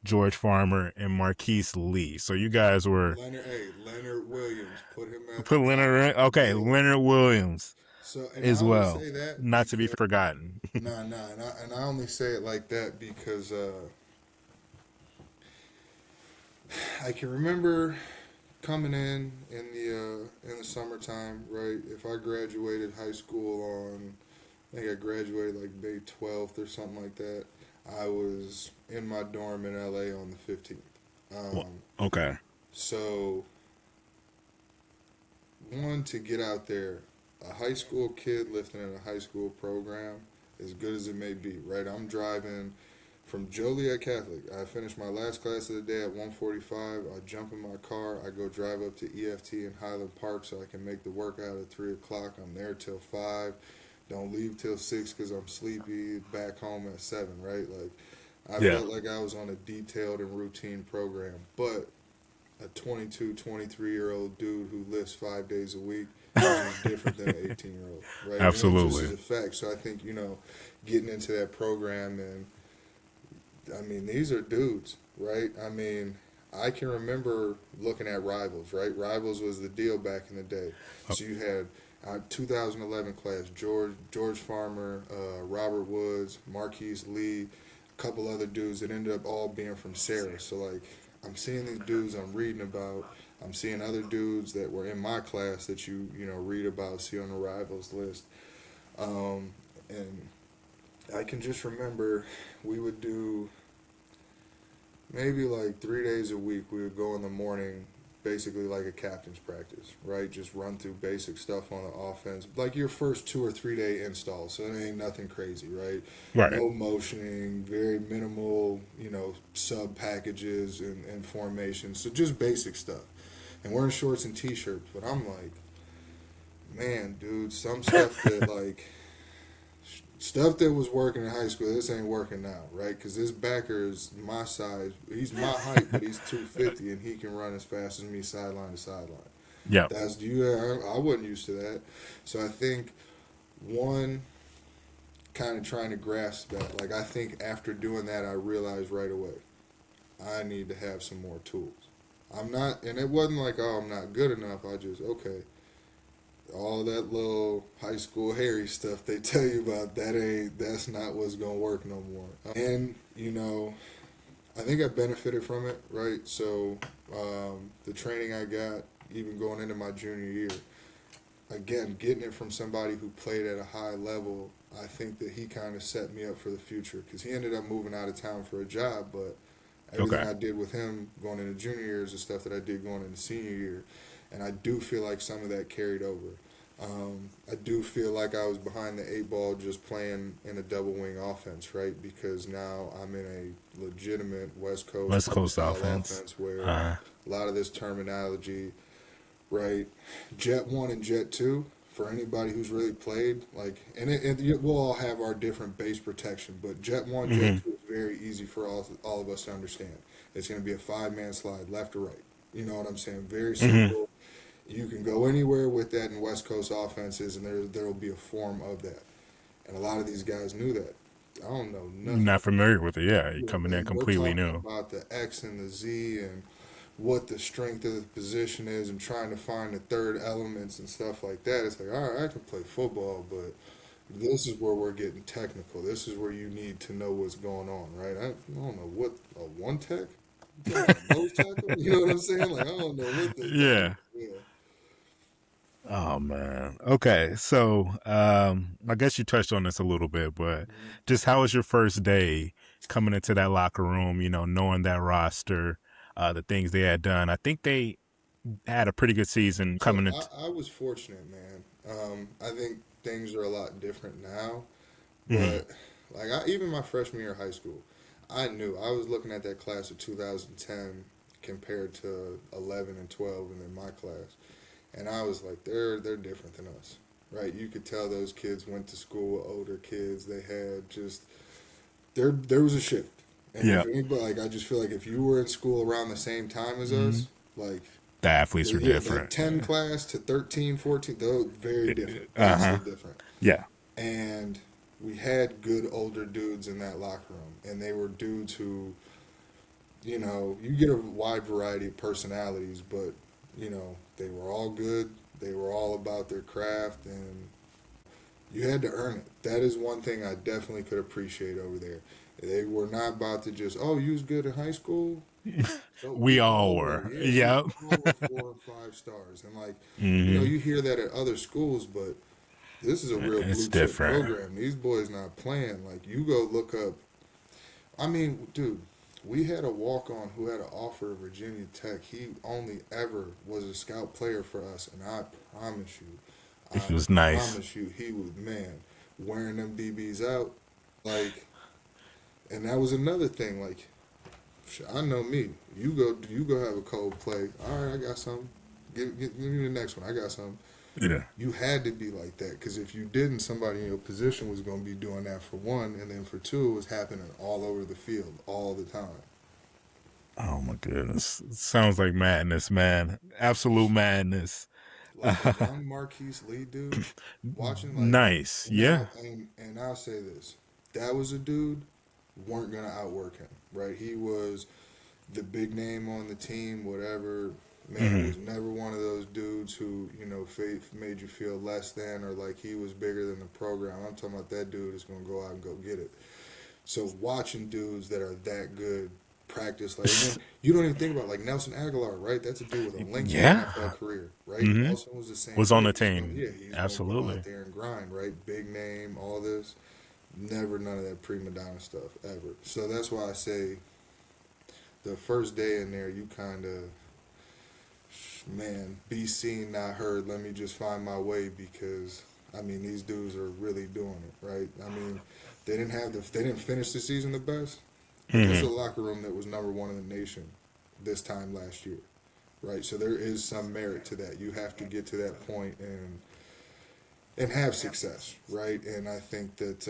George Farmer, and Marquise Lee. So you guys were Leonard Williams. Put him at put the top. Okay, Yeah. Leonard Williams So, and I as only well, say that not to be because forgotten. nah, and I only say it like that because I can remember coming in the summertime, right? If I graduated high school on, I think I graduated like May 12th or something like that. I was in my dorm in LA on the 15th. Well, Um, okay. so one to get out there, a high school kid lifting in a high school program, as good as it may be, right? I'm driving from Joliet Catholic. I finished my last class of the day at 1:45. I jump in my car. I go drive up to EFT in Highland Park so I can make the workout at 3 o'clock. I'm there till 5. Don't leave till 6 because I'm sleepy. Back home at 7, right? Like, I Yeah. felt like I was on a detailed and routine program. But a 22, 23-year-old dude who lifts 5 days a week is just different than an 18-year-old, right? And it just Absolutely. is a fact. So I think, getting into that program and I mean, these are dudes, right? I mean, I can remember looking at Rivals, right? Rivals was the deal back in the day. So you had 2011 class, George Farmer, Robert Woods, Marquise Lee, a couple other dudes that ended up all being from Sarah. So like, I'm seeing these dudes I'm reading about. I'm seeing other dudes that were in my class that you read about, see on the Rivals list, and I can just remember we would do maybe like 3 days a week. We would go in the morning, basically like a captain's practice, right? Just run through basic stuff on the offense, like your first 2 or 3 day install. So it ain't nothing crazy, right? Right. No motioning, very minimal, sub packages and formations. So just basic stuff. And wearing shorts and t-shirts. But I'm like, man, dude, some stuff that like stuff that was working in high school, this ain't working now, right? Because this backer is my size. He's my height, but he's 250, and he can run as fast as me sideline to sideline. Yeah. I wasn't used to that. So I think, one, kind of trying to grasp that. Like, I think after doing that, I realized right away, I need to have some more tools. I'm not, and it wasn't like, oh, I'm not good enough. I just, okay, all that little high school hairy stuff they tell you about, that's not what's gonna work no more. And I think I benefited from it, right? So the training I got, even going into my junior year, again, getting it from somebody who played at a high level, I think that he kind of set me up for the future because he ended up moving out of town for a job, but everything Okay. I did with him going into junior year is the stuff that I did going into senior year. And I do feel like some of that carried over. I do feel like I was behind the 8 ball just playing in a double wing offense, right? Because now I'm in a legitimate West West Coast style offense. where Uh, a lot of this terminology, right? Jet 1 and Jet 2, for anybody who's really played, like, we'll all have our different base protection, but Jet 1, Jet 2 is very easy for all of us to understand. It's going to be a 5-man slide, left to right. You know what I'm saying? Very simple. You can go anywhere with that in West Coast offenses, and there will be a form of that. And a lot of these guys knew that. I don't know nothing. not familiar with it. Yeah, you're coming in Like, we're completely talking new. about the X and the Z and what the strength of the position is and trying to find the third elements and stuff like that. It's like, all right, I can play football, but this is where we're getting technical. This is where you need to know what's going on, right? I don't know what a one tech. You talking about nose tackle? You know what I'm saying? Like, I don't know what they talking Yeah. about. Yeah. Oh man. Okay. So, I guess you touched on this a little bit, but Mhm. just how was your first day coming into that locker room, knowing that roster, the things they had done. I think they had a pretty good season So coming into. I was fortunate, man. I think things are a lot different now, Mhm. but like even my freshman year of high school, I knew I was looking at that class of 2010 compared to 11 and 12 and then my class, and I was like, they're different than us, right? You could tell those kids went to school with older kids. They had just there was a shift, and Yeah. if anybody like I just feel like if you were in school around the same time as Mhm. us, like The athletes were yeah, that different. 10 class to 13, 14, those very different, Uh huh. vastly different. Yeah. And we had good older dudes in that locker room, and they were dudes who, you get a wide variety of personalities, but, they were all good. They were all about their craft, and you had to earn it. That is one thing I definitely could appreciate over there. They were not about to just, oh, you was good in high school. So We we all all were, were. yeah, we Yep. all were 4 and 5 stars, and like, Hmm. you hear that at other schools, but this is a real It's blue chip different. program. These boys not playing. Like, you go look up. I mean, dude, we had a walk on who had an offer at Virginia Tech. He only ever was a scout player for us, and promise you, It I was nice. promise you, he was man wearing them DBs out, like, and that was another thing. Like, I know me. You go have a cold play. All right, I got something. Give me the next one. I got something. Yeah. You had to be like that because if you didn't, somebody in your position was going to be doing that for one, and then for two, it was happening all over the field all the time. Oh my goodness. Sounds like madness, man. Absolute madness. Like a young Marquise Lee dude, watching like, Nice. and Yeah. I'll say this: that was a dude weren't gonna outwork him, right? He was the big name on the team, whatever. Man, Hmm. was never one of those dudes who, faith made you feel less than or like he was bigger than the program. I'm talking about that dude is going to go out and go get it. So watching dudes that are that good practice, like, and then you don't even think about like Nelson Aguilar, right? That's a dude with a lengthy Yeah. NFL career, right? Hmm. Nelson was the same Was on way. the team. He's going to go Absolutely. out there and grind, right? Big name, all this. Never none of that prima donna stuff ever. So that's why I say the first day in there, you kind of, man, be seen, not heard. Let me just find my way because I mean these dudes are really doing it, right? I mean, they didn't finish the season the best, but this is Hmm. a locker room that was number one in the nation this time last year, right? So there is some merit to that. You have to get to that point and have success, right? And I think that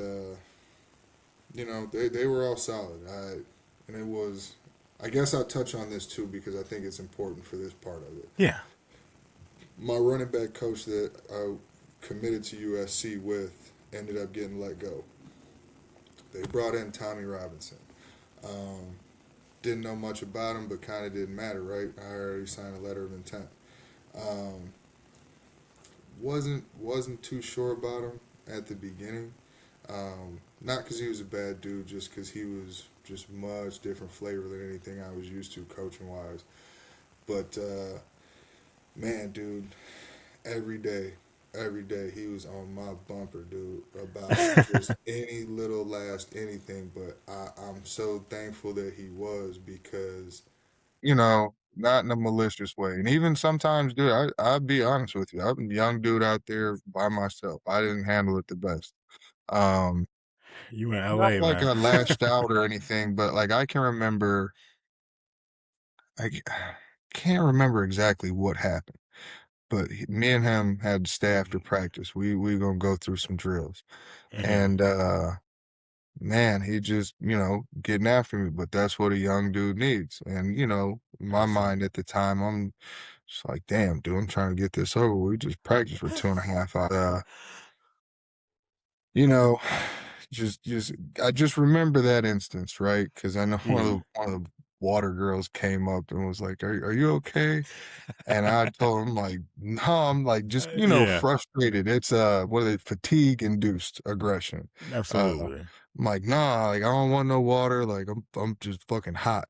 they were all solid. And it was. I guess I'll touch on this too because I think it's important for this part of it. Yeah. My running back coach that I committed to USC with ended up getting let go. They brought in Tommy Robinson. Um, didn't know much about him, but kind of didn't matter, right? I already signed a letter of intent. Um, wasn't too sure about him at the beginning. Not because he was a bad dude, just because he was just much different flavor than anything I was used to coaching wise. But man, dude, every day, every day he was on my bumper, dude, about just any little last anything. But I'm so thankful that he was because, not in a malicious way. And even sometimes, dude, I'll be honest with you. I'm a young dude out there by myself. I didn't handle it the best. Um, You in Not LA, like man. I lashed out or anything, but like I can remember, I c- can't remember exactly what happened. But me and him had to stay after practice. We gonna go through some drills, Hmm. and man, he just getting after me. But that's what a young dude needs. And my mind Absolutely. at the time, I'm just like, damn, dude, I'm trying to get this over. We just practiced for 2.5 hours. You know, just I just remember that instance, right? Because I know Hmm. one of the water girls came up and was like, "Are you okay?" And I told him like, "No, I'm like just Yeah. frustrated. It's what are they fatigue induced aggression." Uh, Absolutely. I'm like, "Nah, like I don't want no water. Like I'm just fucking hot."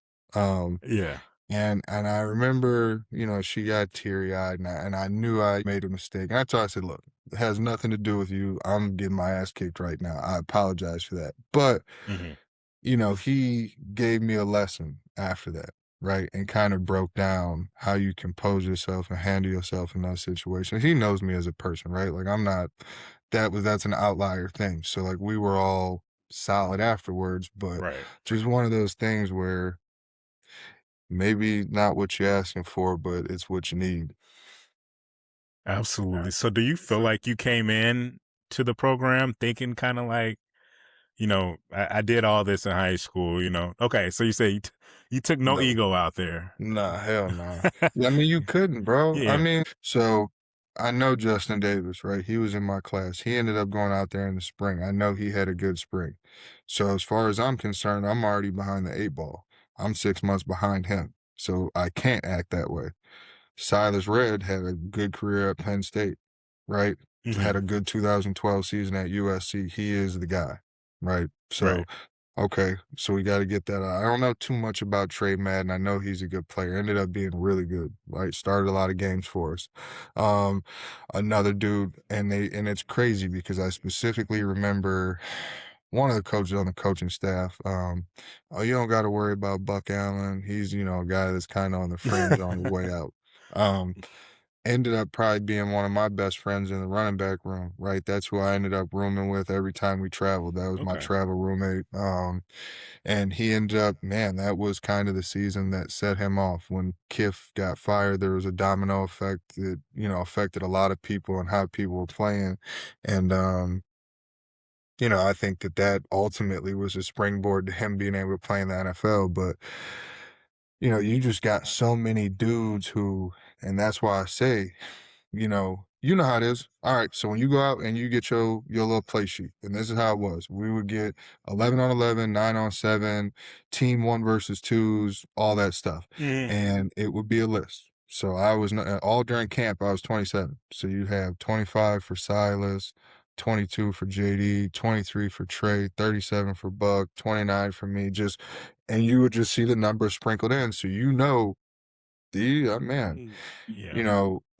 Yeah. And I remember, she got teary eyed, and I knew I made a mistake. And I told her, I said, "Look, it has nothing to do with you. I'm getting my ass kicked right now. I apologize for that." But Hmm. he gave me a lesson after that, right? And kind of broke down how you compose yourself and handle yourself in those situations. He knows me as a person, right? Like I'm not that's an outlier thing. So like we were all solid afterwards, but Right. just one of those things where maybe not what you're asking for, but it's what you need. Absolutely. So do you feel like you came in to the program thinking kind of like, I did all this in high school, Okay, so you say you took no No. ego out there. Nah, hell nah. Yeah, I mean, you couldn't, bro. I Yeah. mean, so I know Justin Davis, right? He was in my class. He ended up going out there in the spring. I know he had a good spring. So as far as I'm concerned, I'm already behind the 8 ball. I'm 6 months behind him. So I can't act that way. Silas Red had a good career at Penn State, right? Hmm. Had a good 2012 season at USC. He is the guy, right? So Right. okay, so we got to get that out. I don't know too much about Trey Madden. I know he's a good player. Ended up being really good. Right, started a lot of games for us. Um, Another dude, and it's crazy because I specifically remember one of the coaches on the coaching staff. Oh, you don't got to worry about Buck Allen. He's a guy that's kind of on the fringe on his way out. Um, Ended up probably being one of my best friends in the running back room, right? That's who I ended up rooming with every time we traveled. That was my Okay. travel roommate. And he ended up, man, that was kind of the season that set him off. When Kiff got fired, there was a domino effect that, affected a lot of people and how people were playing. And, I think that ultimately was a springboard to him being able to play in the NFL. But, you just got so many dudes who, and that's why I say, you know how it is. All right, so when you go out and you get your little play sheet, and this is how it was. We would get 11 on 11, 9 on 7, team 1 versus 2s, all that stuff. Hmm. And it would be a list. So I was not, all during camp, I was 27. So you have 25 for Silas, 22 for JD, 23 for Trey, 37 for Buck, 29 for me. And you would just see the numbers sprinkled in. So man, Yeah.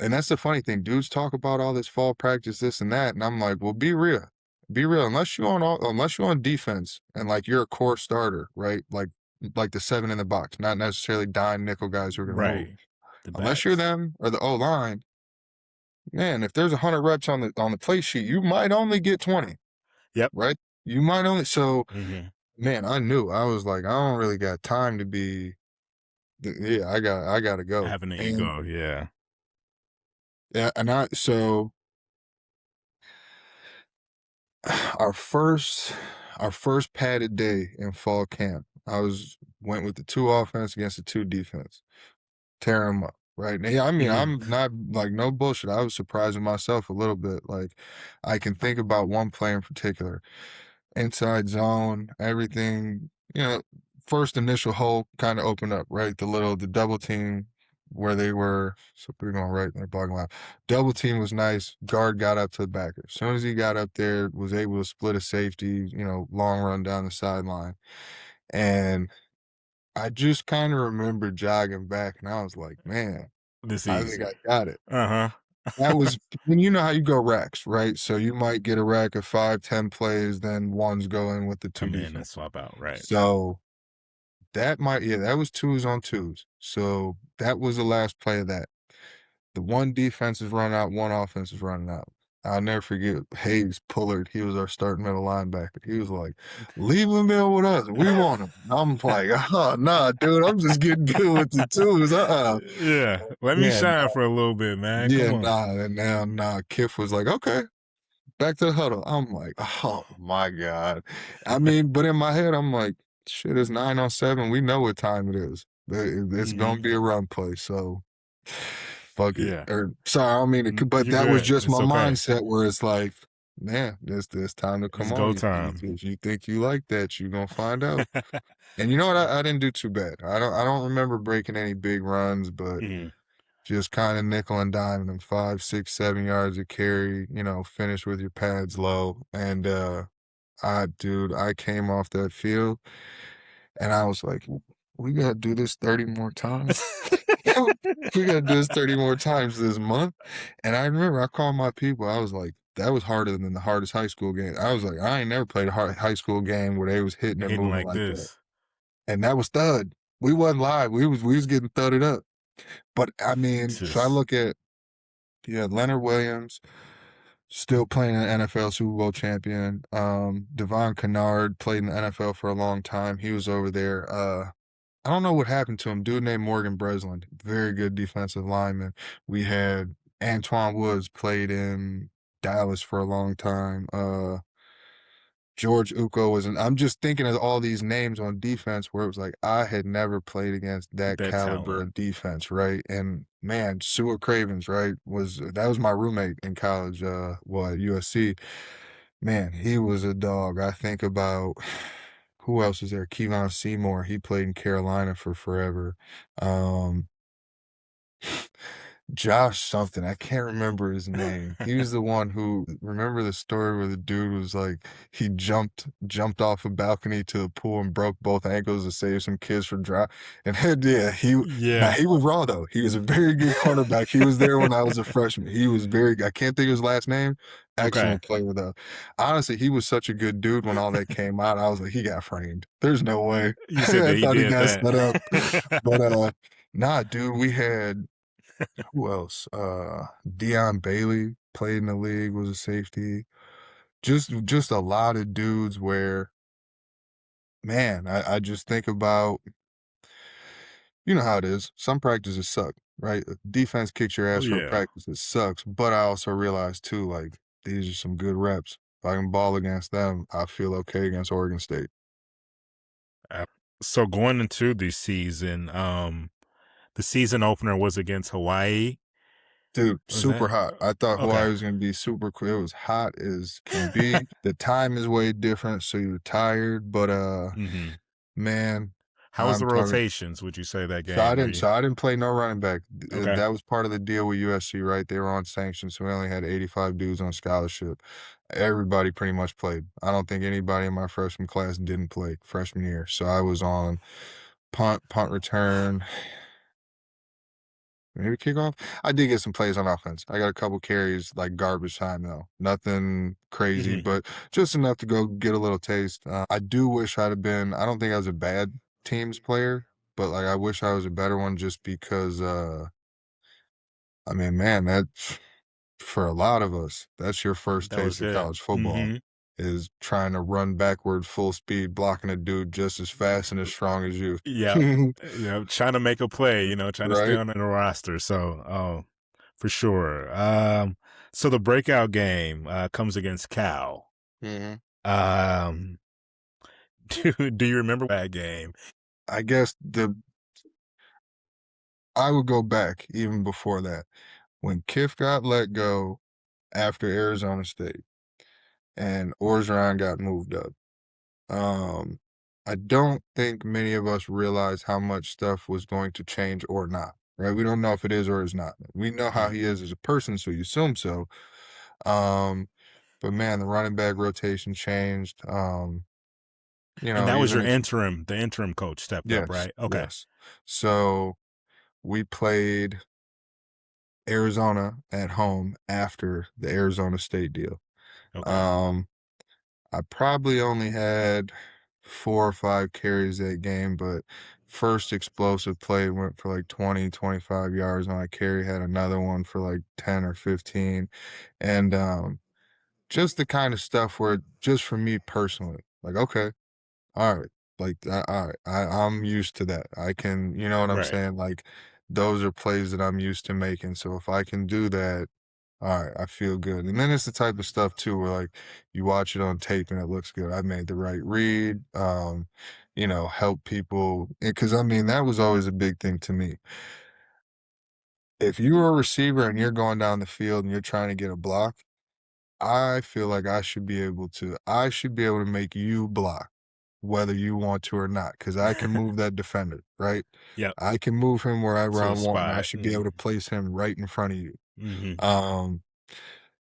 and that's the funny thing. Dudes talk about all this fall practice, this and that, and I'm like, well, be real. Be real. Unless you're on defense and like you're a core starter, right? Like the 7 in the box, not necessarily dime nickel guys who are gonna move. Right. The Unless you're backs. them or the O line, man, if there's 100 reps on the play sheet, you might only get 20, Yep. right? You might only so Hmm. man, I knew. I was like, I don't really got time to be yeah, I gotta go. Having the And ego. Yeah. yeah, and I so our first our first padded day in fall camp, went with the 2 offense against the 2 defense, tear them up, right? And yeah, I mean, Hmm. I'm not like no bullshit. I was surprising myself a little bit. Like I can think about one play in particular, inside zone, everything, first initial hole kind of opened up, right? The double team where they were, so we're going right in their blocking line. Double team was nice. Guard got up to the backer. As soon as he got up there, was able to split a safety, long run down the sideline. And I just kind of remember jogging back and I was like, man, This I think easy. I got it. Uh That huh. was when you know how you go racks, right? So you might get a rack of 5, 10 plays, then one's going with the 2 Come in and defense. swap out. Right. So that was 2s on 2s. So that was the last play of that. The one defense is running out, one offense is running out. I'll never forget Hayes Pullard. He was our starting middle linebacker. He was like, "Leave him in with us. We want him." I'm like, "Oh, nah, dude. I'm just getting good with the 2s. Yeah. Let me Yeah, shine for a little bit, man. yeah, Come on. nah." And now, nah. Kiff was like, "Okay, back to the huddle." I'm like, "Oh my god." I mean, but in my head, I'm like, "Shit, it's 9 on 7. We know what time it is. It's Hmm. gonna be a run play, so fuck it." Yeah. Or sorry, I don't mean it, but You're that was good. just my It's okay. mindset where it's like, man, this time to It's come on. go time. If you think you like that, you're gonna find out. And you know what? I didn't do too bad. I don't remember breaking any big runs, but Hmm. just kind of nickel and diming them 5, 6, 7 yards of carry, finish with your pads low. And dude, I came off that field and I was like, we gotta do this 30 more times. We gotta do this 30 more times this month. And I remember I called my people. I was like, that was harder than the hardest high school game. I was like, I ain't never played a high school game where they was hitting and Hitting moving like like that. this. And that was thud. We wasn't live. We was getting thudded up. But I mean, so I Just look at Leonard Williams still playing an NFL Super Bowl champion. Devon Kennard played in the NFL for a long time. He was over there. I don't know what happened to him. Dude named Morgan Breslin, very good defensive lineman. We had Antoine Woods played in Dallas for a long time. George Uko was an. I'm just thinking of all these names on defense where it was like I had never played against that that caliber talent. of defense, right? And man, Seward Cravens, right, was my roommate in college, at USC. Man, he was a dog. I think about who else is there? Kevon Seymour. He played in Carolina for forever. Um, Josh something. I can't remember his name. He was the one who remember the story where the dude was like he jumped off a balcony to the pool and broke both ankles to save some kids from drown. And yeah, Yeah. he was raw though. He was a very good cornerback. He was there when I was a freshman. He was very I can't think of his last name. Okay. Excellent player though. Honestly, he was such a good dude when all that came out. I was like, he got framed. There's no way. You said I that he thought he did got set up. that. But nah, dude, we had who else? Deion Bailey played in the league, was a safety. Just a lot of dudes where, man, I just think about, you know how it is. Some practices suck, right? Defense kicks your Oh ass for a yeah. practice, it sucks. But I also realize too, like, these are some good reps. If I can ball against them, I feel okay against Oregon State. So going into the season opener was against Hawaii. Dude, Was super that? hot. I thought Okay. Hawaii was gonna be super cool. It was hot as can be. The time is way different, so you're tired. But hmm man, How was the I'm talking. rotations? Would you say that So I game? Were didn't. you So I didn't play no running back. okay? That was part of the deal with USC, right? They were on sanctions, so we only had 85 dudes on scholarship. Everybody pretty much played. I don't think anybody in my freshman class didn't play freshman year. So I was on punt return, maybe kickoff. I did get some plays on offense. I got a couple carries, like garbage time though. Nothing crazy, hmm but just enough to go get a little taste. I do wish I'd have been. I don't think I was a bad teams player, but like I wish I was a better one just because. I mean, man, that's for a lot of us. That's your first That was taste of it. college football. hmm Is trying to run backward full speed, blocking a dude just as fast and as strong as you. Yeah. Trying to make a play. Trying to stay Right? on the roster. So, for sure. So the breakout game comes against Cal. hmm Um, do you remember that game? I guess I would go back even before that. When Kiff got let go after Arizona State and Orgeron got moved up, um, I don't think many of us realized how much stuff was going to change or not, right? We don't know if it is or is not. We know how he Mhm. is as a person, so you assume so. Um, but man, the running back rotation changed. And that was Even your if the interim coach stepped up, yes, right? Okay. yes. So we played Arizona at home after the Arizona State deal. Okay. Um, I probably only had 4 or 5 carries that game, but first explosive play went for like 20, 25 yards on a carry, had another one for like 10 or 15. And just the kind of stuff where just for me personally, like, okay, all right, like all right, I'm used to that. I can, you know what I'm Right. saying? Like those are plays that I'm used to making. So if I can do that, all right, I feel good. And then it's the type of stuff too where like you watch it on tape and it looks good. I made the right read, help people. Because I mean, that was always a big thing to me. If you're a receiver and you're going down the field and you're trying to get a block, I feel like I should be able to make you block whether you want to or not, because I can move that defender, right? Yep. I can move him wherever To I a want, and I spot. should be able to place him right in front of you. Mm-hmm. Um,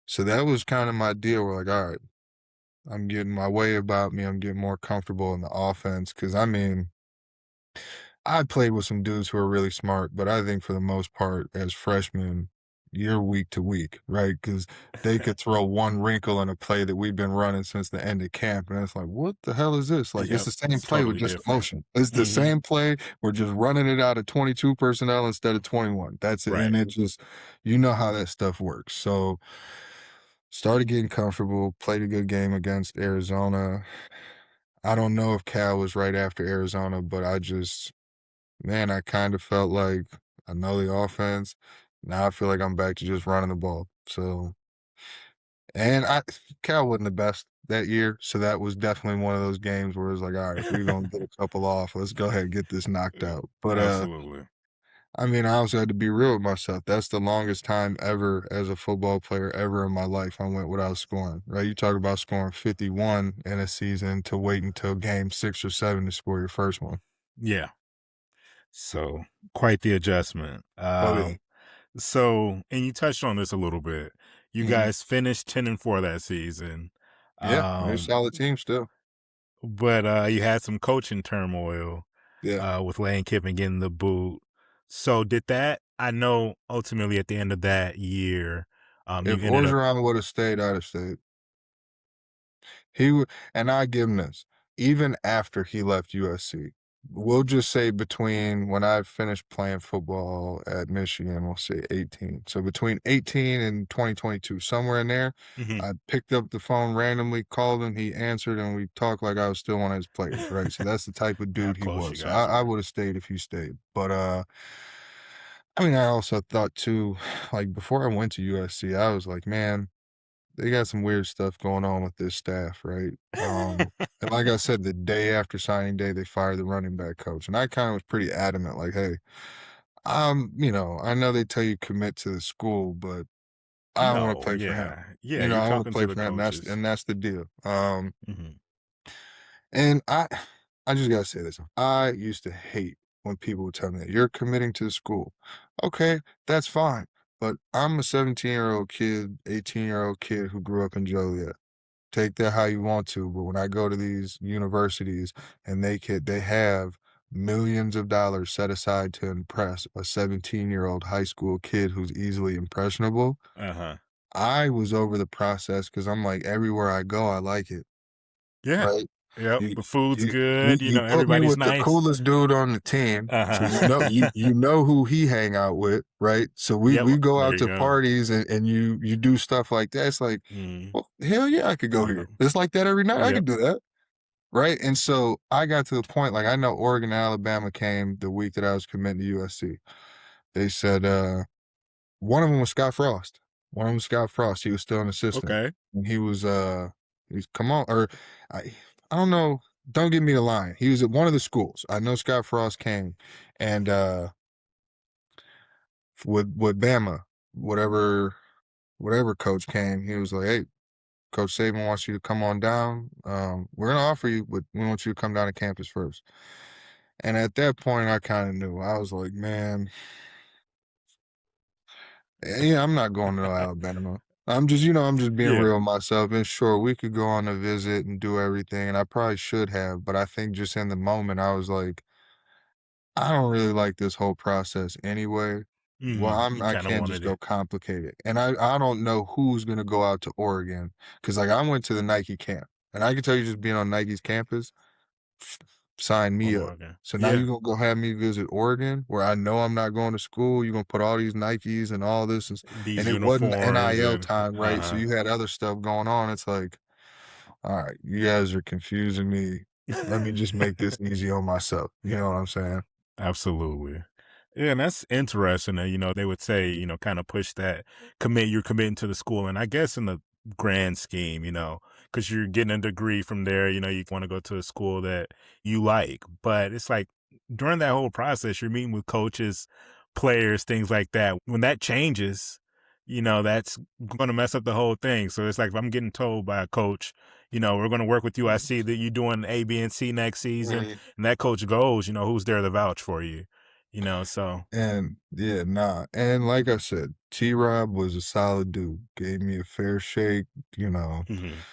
so that was kind of my deal. We're like, all right, I'm getting my way about me. I'm getting more comfortable in the offense because I mean, I played with some dudes who are really smart, but I think for the most part, as freshmen, you're week to week, right? Because they could throw one wrinkle in a play that we've been running since the end of camp, and it's like, what the hell is this? Like, it's Yep, the same it's play with totally just different. emotion. It's the Hmm. same play. We're just running it out of 22 personnel instead of 21. That's it. Right. And it just, you know how that stuff works. So, started getting comfortable, played a good game against Arizona. I don't know if Cal was right after Arizona, but man, I kind of felt like I know the offense. Now I feel like I'm back to just running the ball. So, and Cal wasn't the best that year, so that was definitely one of those games where it was like, all right, if we're gonna get a couple off, let's go ahead and get this knocked out. But Absolutely. I mean, I also had to be real with myself. That's the longest time ever as a football player ever in my life I went without scoring. Right? You talk about scoring 51 in a season to wait until game 6 or 7 to score your first one. Yeah. So quite the adjustment. Oh yeah. And you touched on this a little bit. You Mhm. guys finished 10-4 that season. Yeah, they're a Um, solid team still. but you had some coaching turmoil Yeah. with Lane Kiffin getting the boot. So did that? I know ultimately at the end of that year, you If ended up. Orgeron would have stayed, I'd have stayed. He would, and I give him this. Even after he left USC, we'll just say between when I finished playing football at Michigan, we'll say 18. So between 18 and 2022, somewhere in there, Mhm. I picked up the phone randomly, called him, he answered, and we talked like I was still one of his players, right? So that's the type of How dude he close you was. So guys I were. would have stayed if he stayed. But I mean, I also thought too, like before I went to USC, I was like, man, they got some weird stuff going on with this staff, right? And like I said, the day after signing day, they fired the running back coach, and I kind of was pretty adamant, like, hey, I know they tell you commit to the school, but I don't want to No, play for him. yeah, yeah. You're I want to talking to play the for him. coaches. That's the deal. Hmm. And I just gotta say this. I used to hate when people would tell me that you're committing to the school. Okay, that's fine. But I'm a 17-year-old kid, 18-year-old kid who grew up in Joliet. Take that how you want to, but when I go to these universities and they have millions of dollars set aside to impress a 17-year-old high school kid who's easily impressionable, Uh huh. I was over the process because I'm like, everywhere I go, I like it, Yeah. right? Yep. You The food's you you good. you put me Everybody's with the nice. coolest dude on the team, so Uh you huh. know who he hang out with, right? So Yep. we go There out you to go. parties and you do stuff like that. It's like, Mm. well, hell yeah, I could go here. It's like that every night. I Yep. could do that. Right. And so I got to the point, like I know Oregon and Alabama came the week that I was committing to USC. They said one of them was Scott Frost. One of them was Scott Frost. He was still an assistant. Okay. And he's come on, or I don't know, don't give me the line. He was at one of the schools. I know Scott Frost came and with Bama, whatever coach came, he was like, hey, Coach Saban wants you to come on down. We're gonna offer you, but we want you to come down to campus first. And at that point, I kind of knew. I was like, man, yeah, I'm not going to no Alabama. I'm just being Yeah. real with myself. And sure, we could go on a visit and do everything, and I probably should have, but I think just in the moment, I was like, I don't really like this whole process anyway. Well, You I kind of can't just wanted go it. complicate it. And I don't know who's gonna go out to Oregon because like I went to the Nike camp, and I can tell you just being on Nike's campus, sign me On up. Oregon. So now Yeah. you're gonna go have me visit Oregon, where I know I'm not going to school. You're gonna put all these Nikes and all this, and These it wasn't uniforms NIL and time, right? So uh you had other stuff going on. It's like, all right, you guys are confusing me. Let me just make huh. this easy on myself. You know what I'm saying? Absolutely. Yeah, and that's interesting that, they would say, kind of push that you're committing to the school. And I guess in the grand scheme, because you're getting a degree from there, you want to go to a school that you like. But it's like during that whole process, you're meeting with coaches, players, things like that. When that changes, that's going to mess up the whole thing. So it's like if I'm getting told by a coach, we're going to work with you. I see that you're doing A, B, and C next season Mhm. and that coach goes, who's there to vouch for you, so. And yeah, nah. And like I said, T Rob was a solid dude. Gave me a fair shake, you know. Mhm.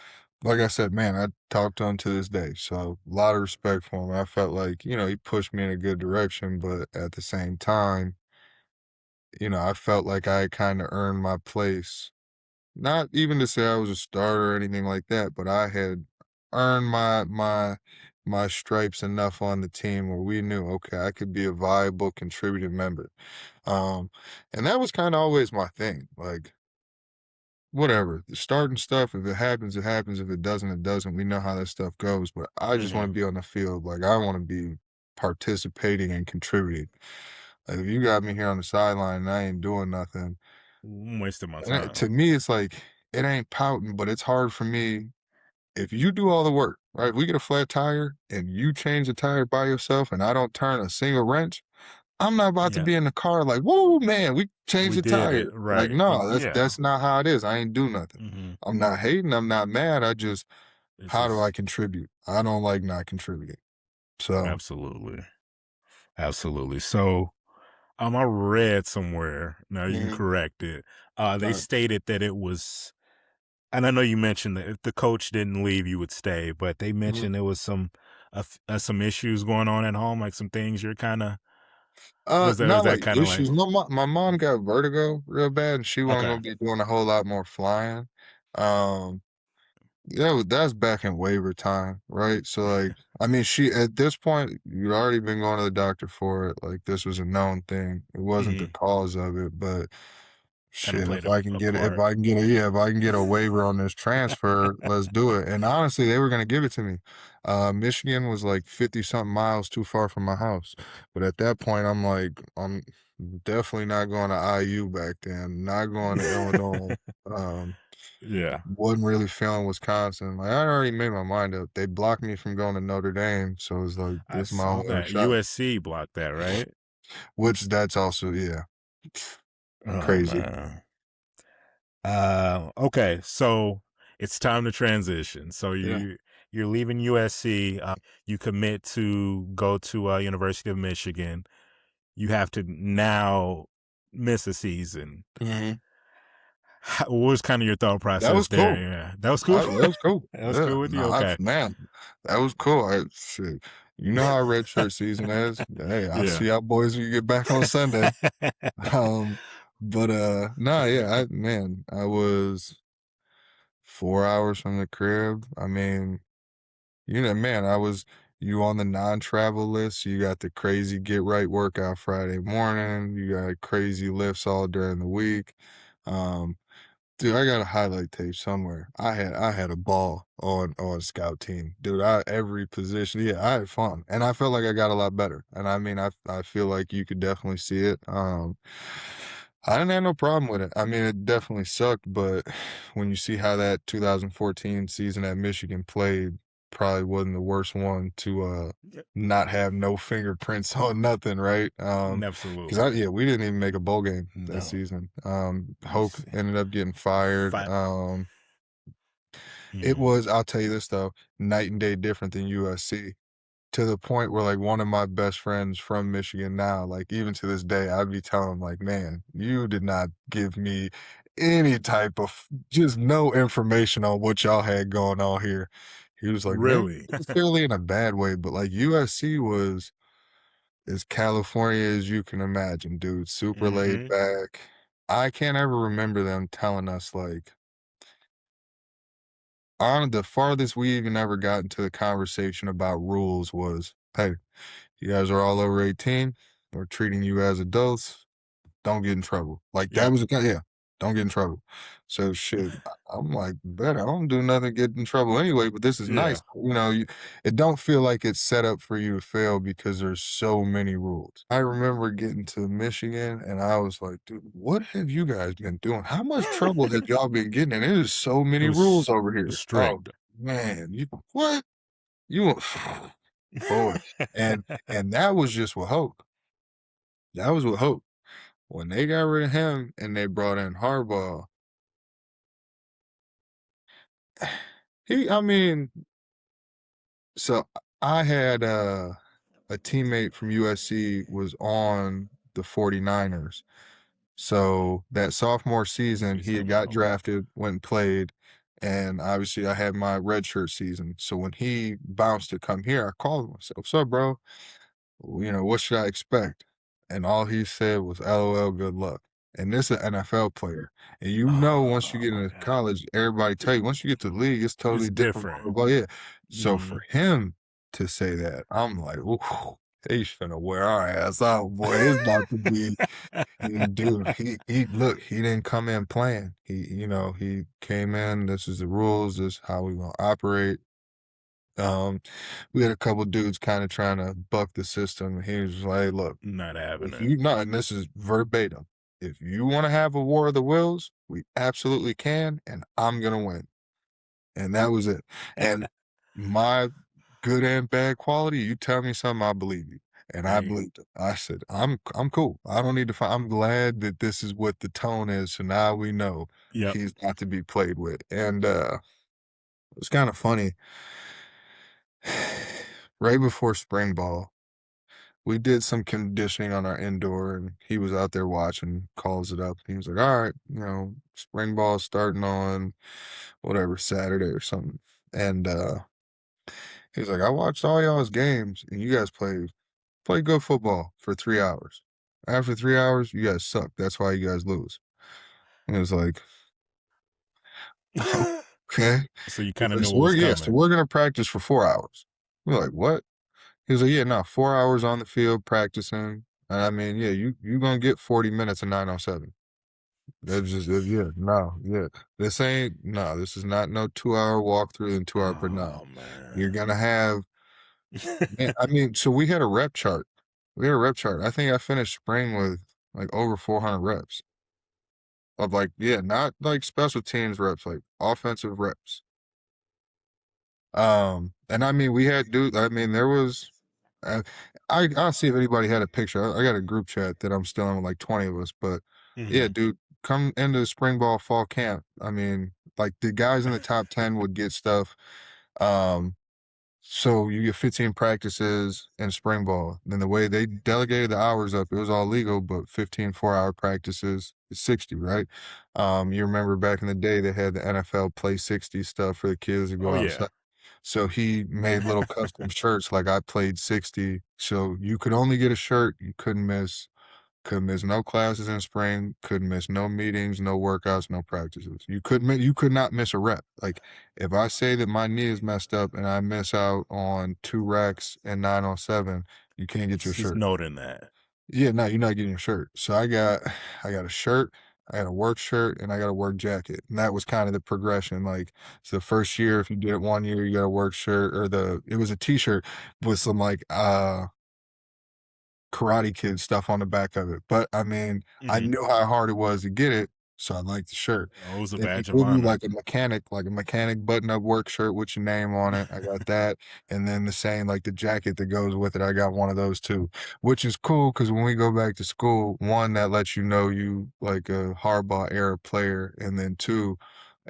like I said, man, I talked to him to this day, so a lot of respect for him. I felt like, he pushed me in a good direction, but at the same time, I felt like I kind of earned my place. Not even to say I was a starter or anything like that, but I had earned my stripes enough on the team where we knew, okay, I could be a viable contributing member. Um, and that was kind of always my thing. Like, whatever, the starting stuff, if it happens, it happens. If it doesn't, it doesn't. We know how that stuff goes. But I just want to Hmm. be on the field. Like, I want to be participating and contributing. Like, if you got me here on the sideline and I ain't doing nothing, I'm wasting my and time. to me, it's like it ain't pouting, but it's hard for me. If you do all the work, right? We get a flat tire and you change the tire by yourself, and I don't turn a single wrench. I'm not about to Yeah, be in the car like, whoa, man, we changed we the did tire. it Like, right. no, that's Yeah. that's not how it is. I ain't do nothing. Hmm. I'm not hating. I'm not mad. I just, It's how do I just contribute? I don't like not contributing. So, absolutely, absolutely. So, I read somewhere. Now you can mhm, correct it. They right. stated that it was, and I know you mentioned that if the coach didn't leave, you would stay. But they Mhm. mentioned there was some issues going on at home, like some things you're kind of was Not that like kind of like issues. My mom got vertigo real bad, and she wasn't okay. gonna be doing a whole lot more flying. Um, that's back in waiver time, right? So like, I mean, she at this point, you'd already been going to the doctor for it. Like this was a known thing. It wasn't the Hmm. cause of it, but Kind of shit, played a if part. I can get a yeah, if I can get a waiver on this transfer, let's do it. And honestly, they were gonna give it to me. Michigan was like 50 something miles too far from my house. But at that point, I'm like, I'm definitely not going to IU back then, not going to Illinois. Um, Yeah. wasn't really feeling Wisconsin. Like I already made my mind up. They blocked me from going to Notre Dame, so it's like I this is my saw only other that shot. USC blocked that, right? Which that's also yeah, Oh crazy. man. Okay, so it's time to transition. So Yeah. you're leaving USC. You commit to go to University of Michigan. You have to now miss a season. Hmm. What was kind of your thought That process was there? cool. Yeah, that was cool. That was cool. That was Yeah, cool with no, you. Okay. man, that was cool. Shit, you know how redshirt season is. Hey, I'll Yeah. see y'all boys when you get back on Sunday. Um, but no, yeah, I was 4 hours from the crib. I mean, man, you on the non-travel list. You got the crazy get right workout Friday morning. You got crazy lifts all during the week. Um, Dude, I got a highlight tape somewhere. I had a ball on scout team. Dude, I every position. Yeah, I had fun. And I felt like I got a lot better. And I mean, I feel like you could definitely see it. I didn't have no problem with it. I mean, it definitely sucked, but when you see how that 2014 season at Michigan played, probably wasn't the worst one to Yep. not have no fingerprints on nothing, right? Because Absolutely. we didn't even make a bowl game that No. season. You Hoke see. ended up getting fired. Five. It Mhm. was, I'll tell you this though, night and day different than USC, to the point where like one of my best friends from Michigan now, like even to this day, I'd be telling him like, man, you did not give me any type of just no information on what y'all had going on here. He was like, maybe Really? not necessarily in a bad way, but like USC was as California as you can imagine, dude. Super laid Hmm. back. I can't ever remember them telling us like on the farthest we even ever got into the conversation about rules was, hey, you guys are all over 18. We're treating you as adults. Don't get in trouble. Like that Yep. was yeah. Don't get in trouble. So shit, I'm like, bet I don't do nothing to get in trouble anyway. But this is Yeah. nice. It don't feel like it's set up for you to fail because there's so many rules. I remember getting to Michigan and I was like, dude, what have you guys been doing? How much trouble have y'all been getting in? It is so It many rules was over here. Oh strict. man, you what? You boy. And that was just with Hope. That was with Hope. When they got rid of him and they brought in Harbaugh, I mean, so I had a teammate from USC was on the 49ers. So that sophomore season, he had got Okay. drafted, went and played, And obviously, I had my redshirt season. So when he bounced to come here, I called him. I said, "What's up, bro? What should I expect?" And all he said was, "LOL, good luck." And this is an NFL player. And once you get Oh, into okay. college, everybody tell you, once you get to the league, it's It's totally different. different. Blah, blah, blah. Yeah. So Mhm. for him to say that, I'm like, ooh, he's finna wear our ass out, boy. It's about to be. Dude, he didn't come in playing. He came in. This is the rules. This is how we gonna operate. Um, we had a couple dudes kind of trying to buck the system. He was like, "Look, Not having if it. you not, and this is verbatim, if you want to have a war of the wills, we absolutely can, and I'm gonna win." And that was it. And my good and bad quality, you tell me something, I believe you. And I Hey. believed it. I said, I'm cool. I don't need to find. I'm glad that this is what the tone is. So now we know Yep. he's not to be played with. And it was kind of funny. Right before spring ball, we did some conditioning on our indoor, and he was out there watching, calls it up. He was like, "All right, spring ball starting on whatever Saturday or something." And he was like, "I watched all y'all's games, and you guys play good football for 3 hours. After 3 hours, you guys suck. That's why you guys lose." And it was like, okay. So you He's kinda like, knew "So what was so coming. we're gonna practice for 4 hours." We're like, "What?" He was like, "Yeah, no, 4 hours on the field practicing. And I mean, yeah, you gonna get 40 minutes of 907. That's just yeah, no, yeah. This is not no 2 hour walkthrough and 2 hour per no. Oh, You're man. gonna have man, I mean, so we had a rep chart. We had a rep chart. I think I finished spring with like over 400 reps of like, yeah, not like special teams reps, like offensive reps. And I mean, we had dude. I mean, there was. Uh, I'll see if anybody had a picture. I got a group chat that I'm still in with like 20 of us. But yeah, Mhm. dude, come into the spring ball fall camp. I mean, like the guys in the top 10 would get stuff. Um, so you get 15 practices in spring ball. Then the way they delegated the hours up, it was all legal, but 15 4 hour practices is 60, right? You remember back in the day they had the NFL play 60 stuff for the kids to Oh, go yeah. outside. So he made little custom shirts like I played 60. So you could only get a shirt. You couldn't miss no classes in spring, couldn't miss no meetings, no workouts, no practices. You could not miss a rep. Like if I say that my knee is messed up and I miss out on 2 racks and 907, you can't get your Just shirt. noting that. Yeah, no, you're not getting your shirt. So I got a shirt, I got a work shirt, and I got a work jacket. And that was kind of the progression. Like so the first year, if you did it one year, you got a work shirt or it was a t-shirt with some like Karate Kid stuff on the back of it. But I mean, I Mhm. knew how hard it was to get it, so I liked the shirt. Oh, it was a Then he badge of gave you honor. like a mechanic button-up work shirt with your name on it. I got that, and then the same like the jacket that goes with it. I got one of those too, which is cool because when we go back to school, one that lets you know you like a Harbaugh era player, and then two,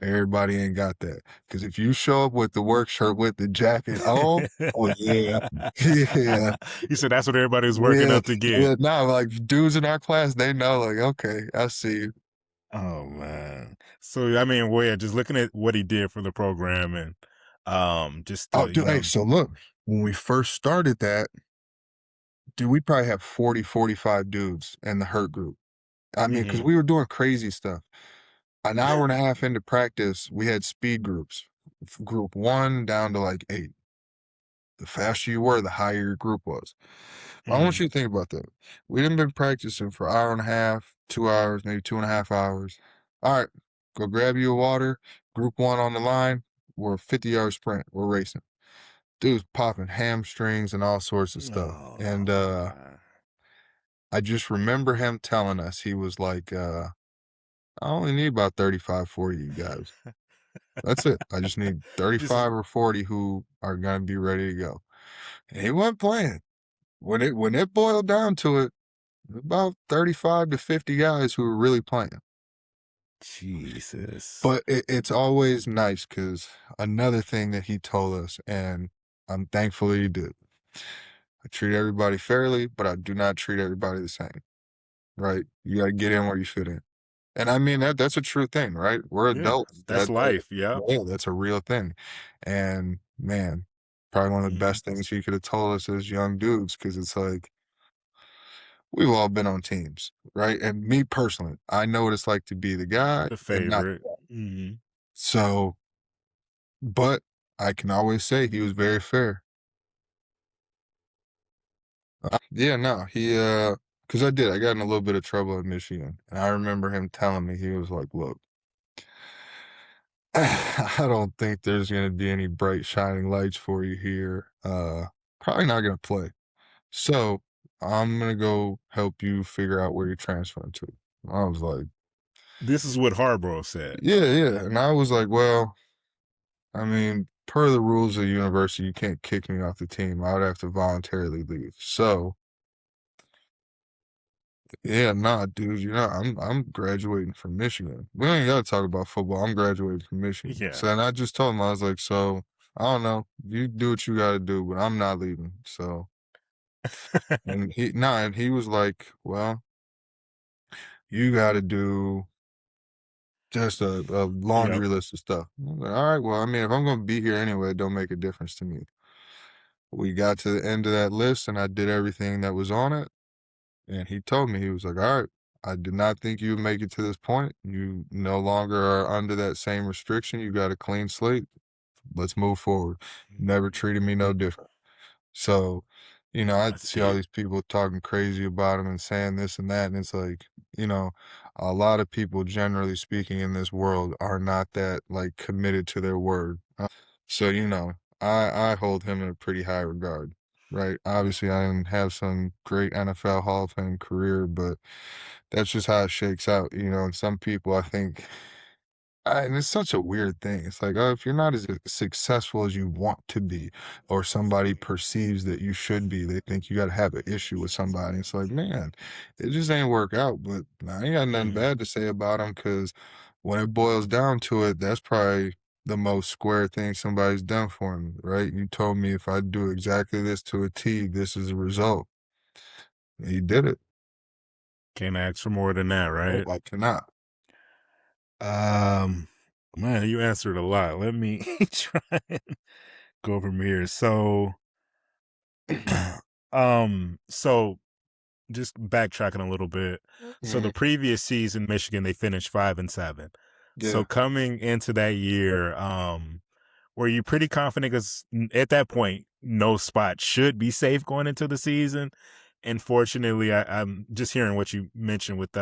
everybody ain't got that. Because if you show up with the work shirt with the jacket on, oh yeah, yeah. You said that's what everybody was working Yeah, up to get. yeah, no, like dudes in our class, they know, like, okay, I see you. Oh, man. So, I mean, well, yeah, just looking at what he did for the program and, just Oh, the, dude, hey, so look, when we first started that, dude, we probably have 40, 45 dudes in the hurt group. I mean, because Mhm. we were doing crazy stuff. An hour and a half into practice, we had speed groups, group one down to like 8. The faster you were, the higher your group was. But I want Mhm. you to think about that. We done been practicing for an hour and a half, 2 hours, maybe 2.5 hours. All right, go grab you a water. Group one on the line. We're a 50-yard sprint. We're racing. Dude's popping hamstrings and all sorts of stuff. And Oh, man. I just remember him telling us, he was like, I only need about 35, 40 you guys. That's it. I just need Just 35 or 40 who are gonna be ready to go. And he wasn't playing. When it boiled down to it, about 35 to 50 guys who were really playing. Jesus. But it's always nice because another thing that he told us, and I'm thankful that he did. I treat everybody fairly, but I do not treat everybody the same. Right? You gotta get in where you fit in. And I mean that's a true thing, right? We're Yeah, adults. that's life. Yeah. Yeah, that's a real thing. And man, probably one of the Hmm. best things he could have told us as young dudes, because it's like we've all been on teams, right? And me personally, I know what it's like to be the guy The and not. favorite. Hmm. So, but I can always say he was very fair. Yeah, no, because I got in a little bit of trouble in Michigan, and I remember him telling me, he was like, "Look, I don't think there's gonna be any bright shining lights for you here. Probably not gonna play. So I'm gonna go help you figure out where you're transferring to." I was like, This is what Harbaugh said. "Yeah, yeah," and I was like, "Well, I mean, per the rules of the university, you can't kick me off the team. I would have to voluntarily leave." So yeah, nah, dude, I'm graduating from Michigan. We ain't gotta talk about football. I'm graduating from Michigan. Yeah. So, and I just told him, I was like, so I don't know, you do what you gotta do, but I'm not leaving. So, and he was like, well, you gotta do just a Yep. laundry list of stuff. I was like, all right, well, I mean, if I'm gonna be here anyway, it don't make a difference to me. We got to the end of that list, and I did everything that was on it. And he told me, he was like, all right, I did not think you would make it to this point. You no longer are under that same restriction. You got a clean slate. Let's move forward. Never treated me no different. So, I That's see all deep. these people talking crazy about him and saying this and that. And it's like, you know, a lot of people, generally speaking, in this world are not that like committed to their word. So, I hold him in a pretty high regard, right? Obviously, I didn't have some great NFL Hall of Fame career, but that's just how it shakes out, and some people, I think, and it's such a weird thing. It's like, oh, if you're not as successful as you want to be, or somebody perceives that you should be, they think you got to have an issue with somebody. It's like, man, it just ain't work out. But I ain't got nothing Hmm. bad to say about them, because when it boils down to it, that's probably the most square thing somebody's done for me, right? You told me if I do exactly this to a T, this is the result. He did it. Can't ask for more than that, right? I cannot. Um, Man, you answered a lot. Let me try and go from here. So, so just backtracking a little bit. So Mhm. the previous season, Michigan, they finished 5-7. So Yeah. coming into that year, were you pretty confident? Because at that point, no spot should be safe going into the season. Unfortunately, I'm just hearing what you mentioned with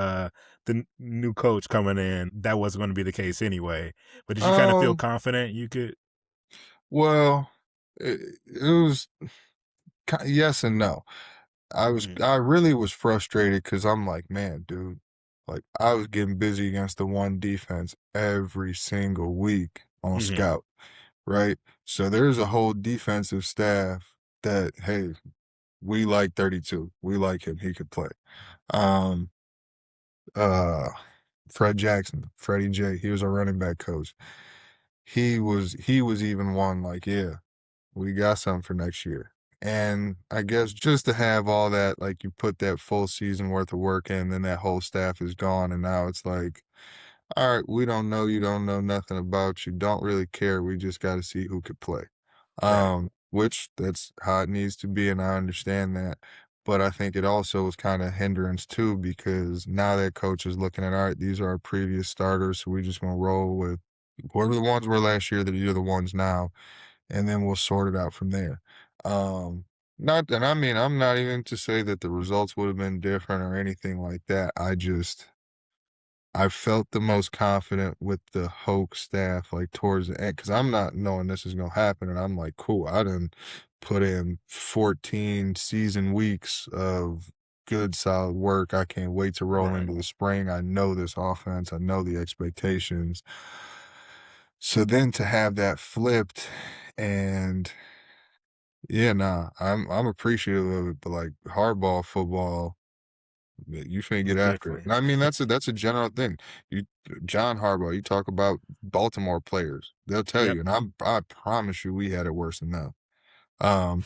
new coach coming in. That wasn't going to be the case anyway. But did you kind of feel Um, confident you could? well, it was yes and no. Mhm. I really was frustrated, because I'm like, man, dude, like I was getting busy against the one defense every single week on Mhm. scout, right? So there's a whole defensive staff that, hey, we like 32. We like him. He could play. Um, uh, Fred Jackson, Freddie J, he was a running back coach. He was even one like, yeah, we got something for next year. And I guess just to have all that, like you put that full season worth of work in, then that whole staff is gone. And now it's like, all right, we don't know you, don't know nothing about you, don't really care. We just got to see who could play. Right. Which that's how it needs to be. And I understand that. But I think it also was kind of hindrance too, because now that coach is looking at, all right, these are our previous starters. So we just going to roll with whoever the ones were last year, that are the ones now, and then we'll sort it out from there. Not and I mean, I'm not even to say that the results would have been different or anything like that. I felt the most confident with the Hoke staff, like towards the end, because I'm not knowing this is gonna happen, and I'm like, cool, I done put in 14 season weeks of good solid work. I can't wait to roll Right. into the spring. I know this offense, I know the expectations. So then to have that flipped, and yeah, nah, I'm appreciative of it, but like hardball football, you finna get It's after it. different. And I mean, that's a general thing. You, John Harbaugh, you talk about Baltimore players, they'll tell Yep. you, and I promise you, we had it worse than them. Um,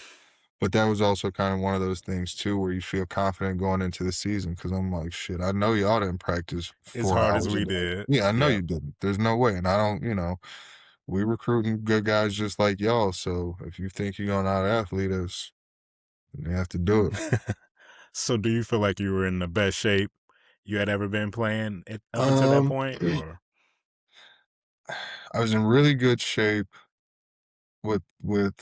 But that was also kind of one of those things too, where you feel confident going into the season because I'm like, shit, I know y'all didn't practice As 4 hard as hours a we day. did. Yeah, I know Yeah. you didn't. There's no way, and I don't, we recruiting good guys just like y'all. So if you think you're gonna out athlete us, you have to do it. So do you feel like you were in the best shape you had ever been playing up until that Um, point, or? I was in really good shape with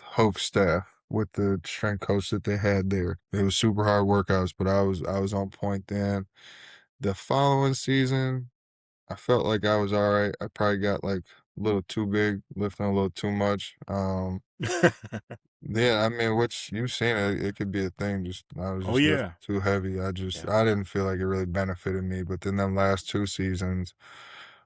Hope's staff, with the strength coach that they had there. It was super hard workouts, but I was on point then. The following season, I felt like I was all right. I probably got like a little too big, lifting a little too much. Yeah, I mean, which you've seen it could be a thing. Just I was Oh just lifting yeah. too heavy. Yeah. I didn't feel like it really benefited me. But then them last 2 seasons,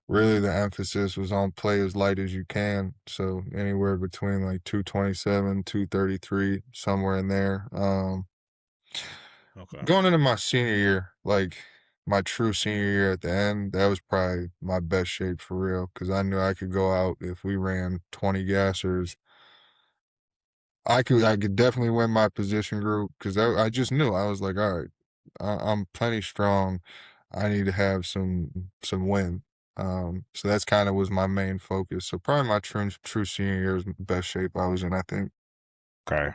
really the emphasis was on play as light as you can. So anywhere between like 227, 233, somewhere in there. Okay. Going into my senior year, like my true senior year at the end, that was probably my best shape for real because I knew I could go out if we ran 20 gassers. I could definitely win my position group because I just knew I was like, all right, I'm plenty strong. I need to have some win. So that's kind of was my main focus. So probably my true senior year is the best shape I was in, I think. Okay.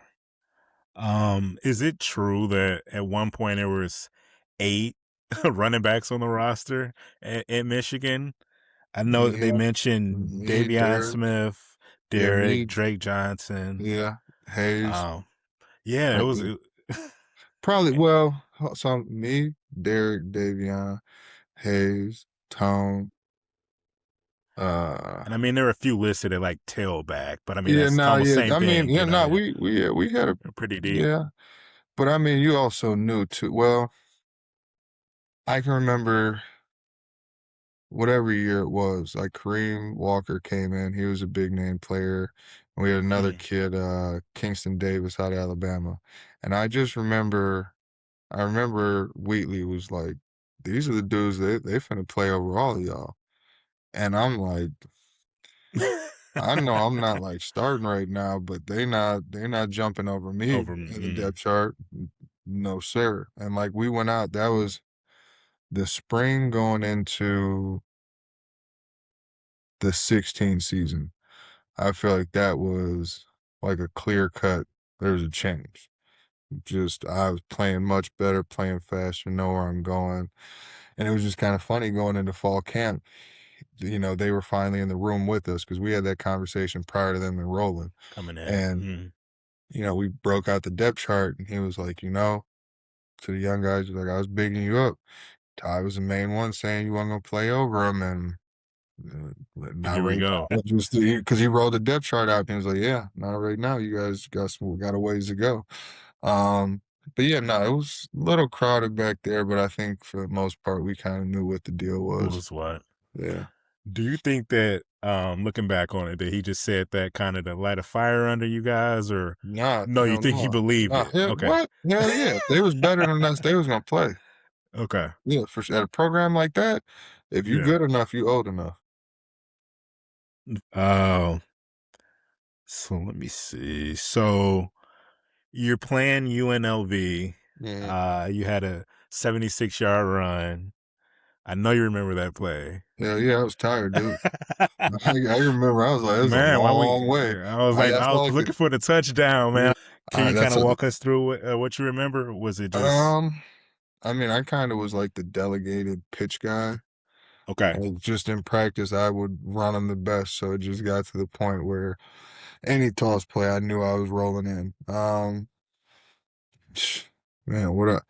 Is it true that at one point there was 8 running backs on the roster at Michigan? I know they Yeah, mentioned me, Davion Derek, Smith, yeah, Derek, me, Drake Johnson. yeah, Hayes. Um, yeah, it Like was. It, probably well, so me, Derek, Davion, Hayes, Tone, uh and I mean, there were a few listed at like tailback, but I mean, yeah, that's no, almost yeah. same I mean, thing, yeah, you know. no, Yeah, we had a they're pretty deep. yeah. But I mean you also knew too well, I can remember whatever year it was, like Kareem Walker came in, he was a big name player. And we had another Mm. kid, Kingston Davis out of Alabama. And I remember Wheatley was like, these are the dudes they finna play over all of y'all. And I'm like, I know I'm not like starting right now, but they're not jumping over me Over. in the depth chart. No, sir. And like we went out, that was the spring going into the 16 season. I feel like that was like a clear cut. There was a change. Just I was playing much better, playing faster, know where I'm going. And it was just kind of funny going into fall camp. They were finally in the room with us because we had that conversation prior to them enrolling. Coming in. And, Mm. we broke out the depth chart and he was like, to the young guys, he's like, I was bigging you up. Ty was the main one saying you weren't going to play over him. And And not here we right go. now. Just because he rolled the depth chart out and he was like, yeah, not right now. You guys got a ways to go. Um, but yeah, no, it was a little crowded back there, but I think for the most part, we kind of knew what the deal Who was. was what? Yeah. Do you think that, looking back on it, that he just said that kind of to light a fire under you guys, or Nah, no? You hell think he no. believed Nah, it? hell, Okay. what? Hell yeah. If they was better than us, they was gonna play. Okay. Yeah, for sure. At a program like that, if you Yeah. good enough, you old enough. Oh, so let me see. So you're playing UNLV. Yeah. You had a 76-yard run. I know you remember that play. Hell yeah, I was tired, dude. I remember I was like, it was a Man, why long we? way. I was like, That's I was all I could. looking for the touchdown, man. Can you kind That's of walk us through what you remember? Was it just um. I mean, I kind of was like the delegated pitch guy. okay? Like just in practice, I would run him the best, so it just got to the point where any toss play, I knew I was rolling in. Man, what a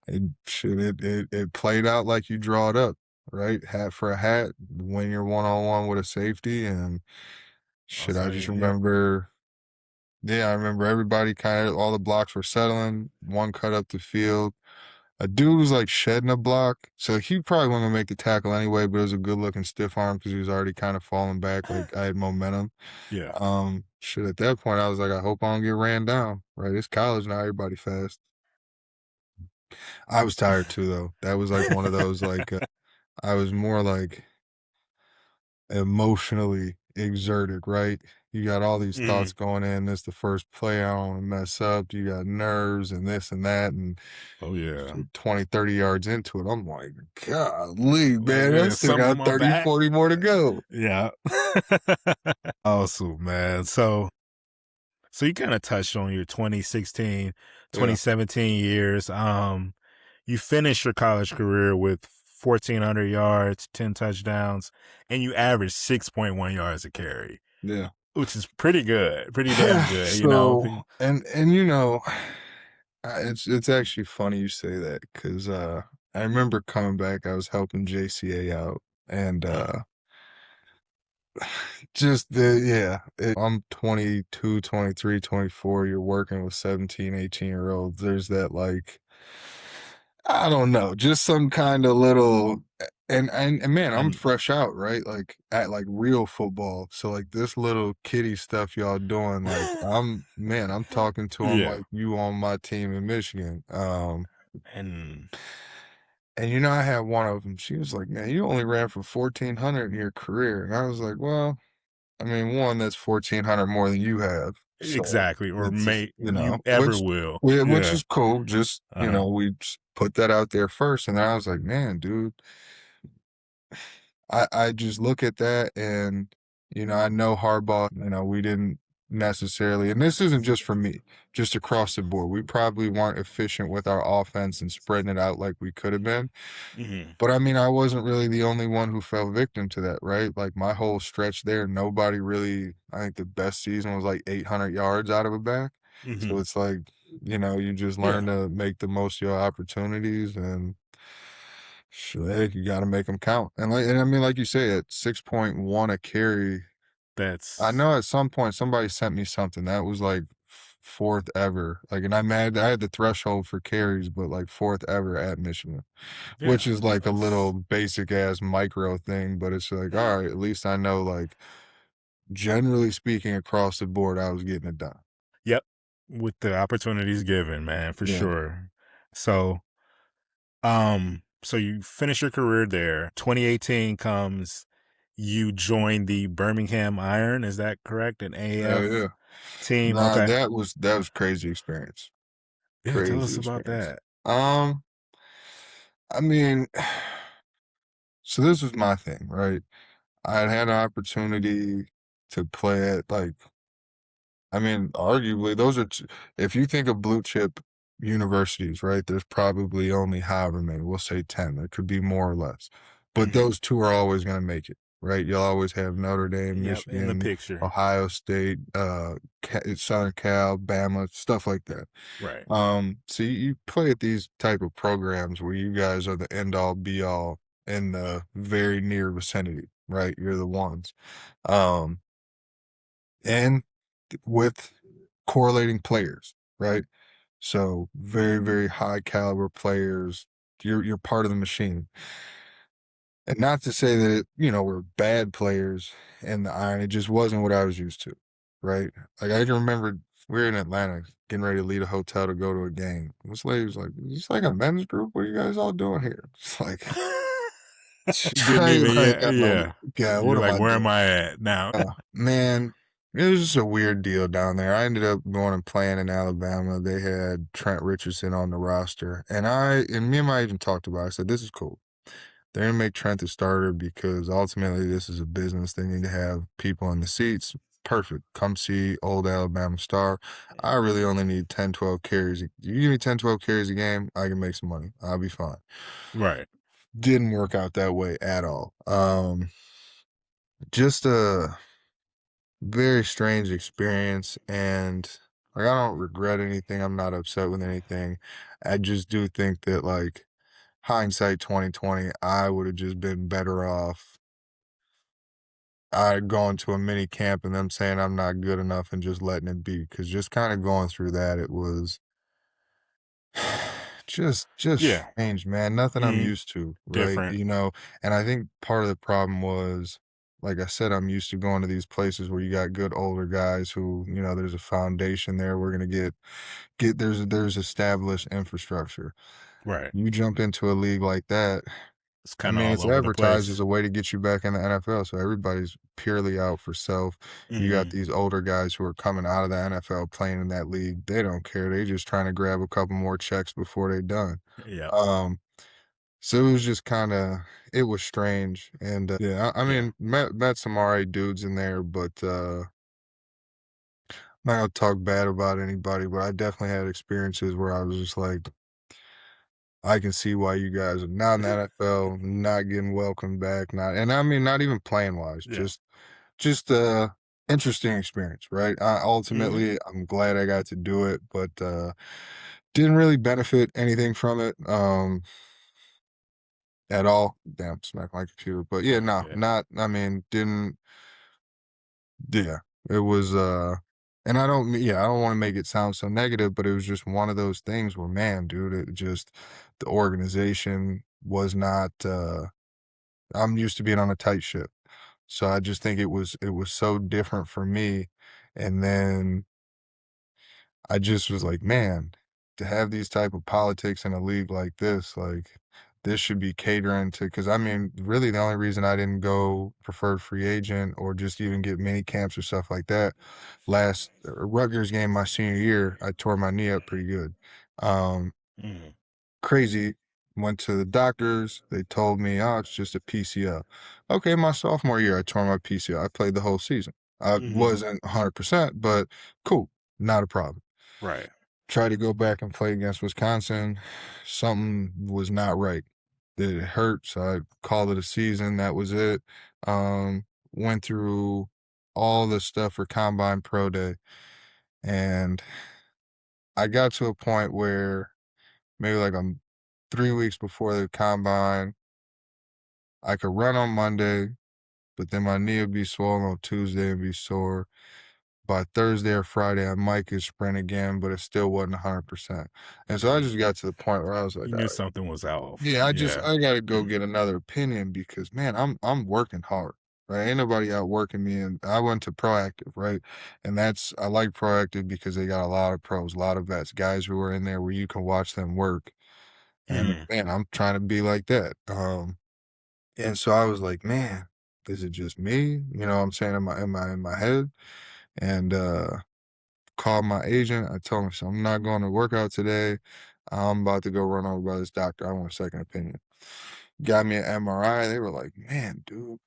it played out like you draw it up, right? Hat for a hat, when you're 1-on-1 with a safety, and Oh, shit. I so just yeah. remember, yeah, I remember everybody kind of all the blocks were settling. One cut up the field. A dude was like shedding a block, so he probably wasn't gonna make the tackle anyway. But it was a good looking stiff arm because he was already kind of falling back. Like I had momentum. Yeah. Shit. At that point, I was like, I hope I don't get ran down. Right? It's college now. Everybody fast. I was tired too, though. That was like one of those like I was more like emotionally exerted, right? You got all these thoughts Mhm. going in. This the first play. I don't want to mess up. You got nerves and this and that. And Oh yeah. 20, 30 yards into it, I'm like, golly, Like, man, I still something on got my 30, back. 40 more to go. Yeah. Awesome, man. So you kind of touched on your 2016, Yeah. 2017 years. You finished your college career with 1,400 yards, 10 touchdowns, and you averaged 6.1 yards a carry, Yeah. which is pretty good, pretty damn good. You know, So, and it's actually funny you say that because I remember coming back. I was helping JCA out, and just I'm 22, 23, 24. You're working with 17, 18-year-olds. There's that, like, I don't know, just some kind of little, and man, I'm and fresh out, right? Like at like real football. So like this little kiddie stuff y'all doing, like I'm talking to him yeah, like you on my team in Michigan. and And I had one of them. She was like, "Man, you only ran for 1,400 in your career," and I was like, "Well, I mean, one, that's 1,400 more than you have, so exactly, or it's may you ever will. which Yeah. is cool. Just Uh-huh. we just put that out there first, and then I was like, man, dude, I just look at that, and I know Harbaugh. We didn't necessarily, and this isn't just for me, just across the board. We probably weren't efficient with our offense and spreading it out like we could have been. Hmm. But I mean, I wasn't really the only one who fell victim to that, right? Like my whole stretch there, nobody really, I think the best season was like 800 yards out of a back. So Hmm. it's like, you just learn Yeah. to make the most of your opportunities, and shit, you got to make them count. And I mean, like you say, at 6.1 a carry, I That's know at some point somebody sent me something that was like fourth ever. Like, and I had the threshold for carries, but like fourth ever at Michigan, which yeah. is like a little That's basic ass micro thing, but it's like, all right, at least I know, like, generally speaking across the board, I was getting it done. yep. With the opportunities given, man, for Yeah. sure. So so you finish your career there. 2018 comes, you join the Birmingham Iron, is that correct? An Oh AF yeah. team. Nah, Okay. that was crazy experience. Yeah, tell Crazy us about experience. that. Um, I mean, so this was my thing, right? I had an opportunity to play at, like, I mean, arguably, those are if you think of blue chip universities, right? There's probably only however many, we'll say 10. There could be more or less, but Hmm. those two are always going to make it, right? You'll always have Notre Dame, Yep, in the Michigan, picture. Ohio State, Southern Cal, Bama, stuff like that. Right. So you play at these type of programs where you guys are the end all be all in the very near vicinity, right? You're the ones. Um, and with correlating players, right? So very, very high caliber players. You're part of the machine. And not to say that we're bad players in the iron. It just wasn't what I was used to, right? Like I can remember we were in Atlanta getting ready to leave a hotel to go to a game. This lady was like, "Is this like a men's group? What are you guys all doing here?" It's like, Didn't even, yeah, I'm like, yeah. yeah, what You're am like, I where am doing? I at now? Man, it was just a weird deal down there. I ended up going and playing in Alabama. They had Trent Richardson on the roster, and me and my agent talked about it. I said, "This is cool. They're gonna make Trent the starter because ultimately this is a business. They need to have people in the seats. Perfect. Come see old Alabama star. I really only need 10, 12 carries. You give me 10, 12 carries a game, I can make some money. I'll be fine." Right. Didn't work out that way at all. Just a very strange experience, and like I don't regret anything. I'm not upset with anything. I just do think that, like, hindsight 2020, I would have just been better off. I'd gone to a mini camp and them saying I'm not good enough and just letting it be. Cause just kind of going through that, it was just Yeah. strange, man. Nothing I'm Hmm. used to, right? Different. And I think part of the problem was, like I said, I'm used to going to these places where you got good older guys who, there's a foundation there. We're gonna get there's established infrastructure. Right. You jump into a league like that, It's I kind of mean, all it's over the advertised as place. a way to get you back in the NFL, so everybody's purely out for self. You got Hmm. these older guys who are coming out of the NFL playing in that league. They don't care. They just trying to grab a couple more checks before they're done. Yeah. Um, so it was just kind of it was strange, and yeah, I Yeah. mean, met some alright dudes in there, but not gonna talk bad about anybody, but I definitely had experiences where I was just like, I can see why you guys are not in the NFL, not getting welcomed back, not, and I mean, not even playing wise, Yeah. just interesting experience, right? Hmm. Ultimately, I'm glad I got to do it, but didn't really benefit anything from it at all. Damn, smack my computer. But yeah, no, Yeah. not. I mean, didn't. Yeah, it was. And I don't want to make it sound so negative, but it was just one of those things where, man, dude, it just the organization was not. I'm used to being on a tight ship. So I just think it was so different for me. And then I just was like, man, to have these type of politics in a league like this, this should be catering to, because I mean, really the only reason I didn't go preferred free agent or just even get mini camps or stuff like that, last Rutgers game my senior year, I tore my knee up pretty good. Um, Hmm. Crazy. Went to the doctors. They told me, oh, it's just a PCL. Okay, my sophomore year, I tore my PCL. I played the whole season. I Hmm. wasn't 100%, but cool, not a problem. Right. Tried to go back and play against Wisconsin. Something was not right. It hurt, so I called it a season. That was it. Went through all the stuff for Combine Pro Day, and I got to a point where maybe like 3 weeks before the combine, I could run on Monday, but then my knee would be swollen on Tuesday and be sore. By Thursday or Friday, I might could sprint again, but it still wasn't 100%. And so I Hmm. just got to the point where I was like, You all knew right, something was off. yeah, Yeah. I gotta go get another opinion because man, I'm working hard. Right. Ain't nobody out working me. And I went to proactive, right? And I like proactive because they got a lot of pros, a lot of vets, guys who are in there where you can watch them work. And Hmm. man, I'm trying to be like that. And so I was like, man, is it just me? You know what I'm saying? In my head? And called my agent. I told him, so I'm not going to work out today. I'm about to go run over by this doctor. I want a second opinion. Got me an MRI. They were like, man, dude,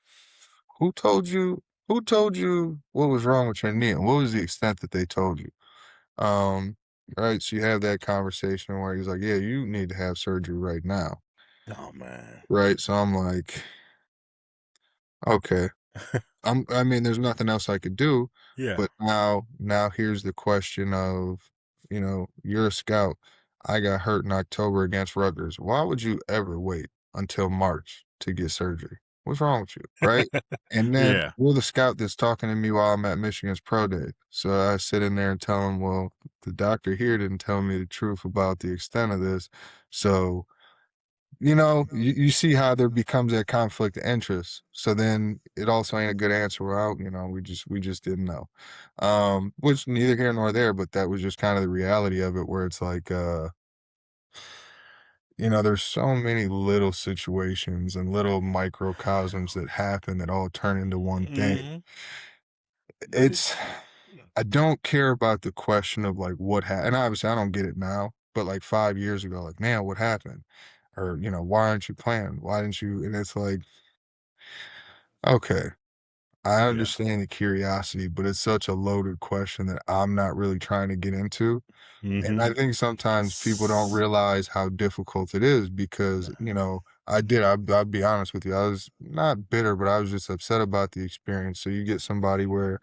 who told you who told you what was wrong with your knee? And what was the extent that they told you? Um, right. So you have that conversation where he's like, yeah, you need to have surgery right now. Oh man. Right. So I'm like, okay. I mean, there's nothing else I could do, Yeah. but now here's the question of, you're a scout. I got hurt in October against Rutgers. Why would you ever wait until March to get surgery? What's wrong with you, right? And then Yeah. you're the scout that's talking to me while I'm at Michigan's pro day. So I sit in there and tell him, well, the doctor here didn't tell me the truth about the extent of this. So you see how there becomes that conflict of interest. So then it also ain't a good answer. Well, we just didn't know. Which neither here nor there, but that was just kind of the reality of it where it's like there's so many little situations and little microcosms that happen that all turn into one thing. Hmm. But it. It's I don't care about the question of like what happened. And obviously I don't get it now, but like 5 years ago, like, man, what happened? Or, why aren't you playing? Why didn't you? And it's like, okay, I Yeah. understand the curiosity, but it's such a loaded question that I'm not really trying to get into. And Hmm. I think sometimes people don't realize how difficult it is because, I'll be honest with you. I was not bitter, but I was just upset about the experience. So you get somebody where,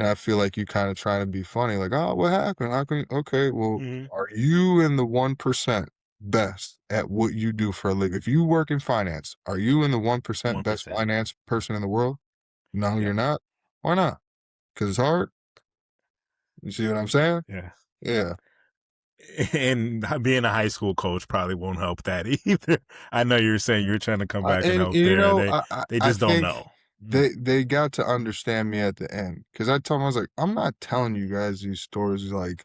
I feel like you kind of trying to be funny, like, oh, what happened? How can, okay, well, Hmm. are you in the 1% best at what you do for a living? If you work in finance, are you in the 1% One best percent. finance person in the world? No, Yeah. you're not. Why not? Because it's hard. You see what I'm saying? Yeah. Yeah. And being a high school coach probably won't help that either. I know you're saying you're trying to come back and And help there, and they I just don't think know. Mm. they got to understand me at the end because I told them I was like, I'm not telling you guys these stories like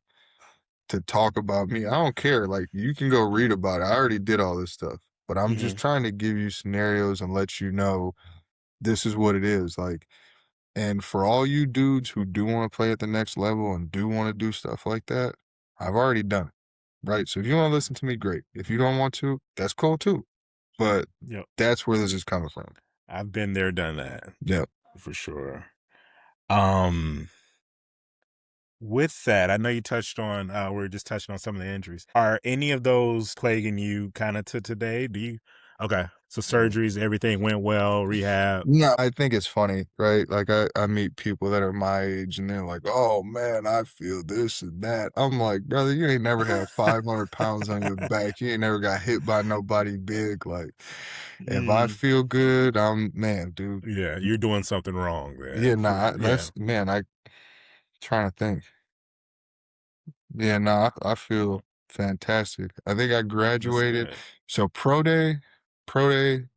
to talk about me. I don't care. Like you can go read about it. I already did all this stuff. but I'm just trying to give you scenarios and let you know this is what it is. Like, and for all you dudes who do want to play at the next level and do want to do stuff like that, I've already done it. Right. So if you want to listen to me, great. If you don't want to, that's cool too. But Yep. that's where this is coming from. I've been there, done that. Yep. For sure. With that, I know you touched on, we were just touching on some of the injuries. Are any of those plaguing you kind of to today? Okay. So surgeries, everything went well, rehab. No, I think it's funny, right? Like I meet people that are my age and they're like, oh man, I feel this and that. I'm like, brother, you ain't never had 500 pounds on your back. You ain't never got hit by nobody big. Like, if I feel good, man, dude. Yeah, you're doing something wrong there. Yeah, nah, man, trying to think. Yeah, no, I feel fantastic. I think I graduated. So pro day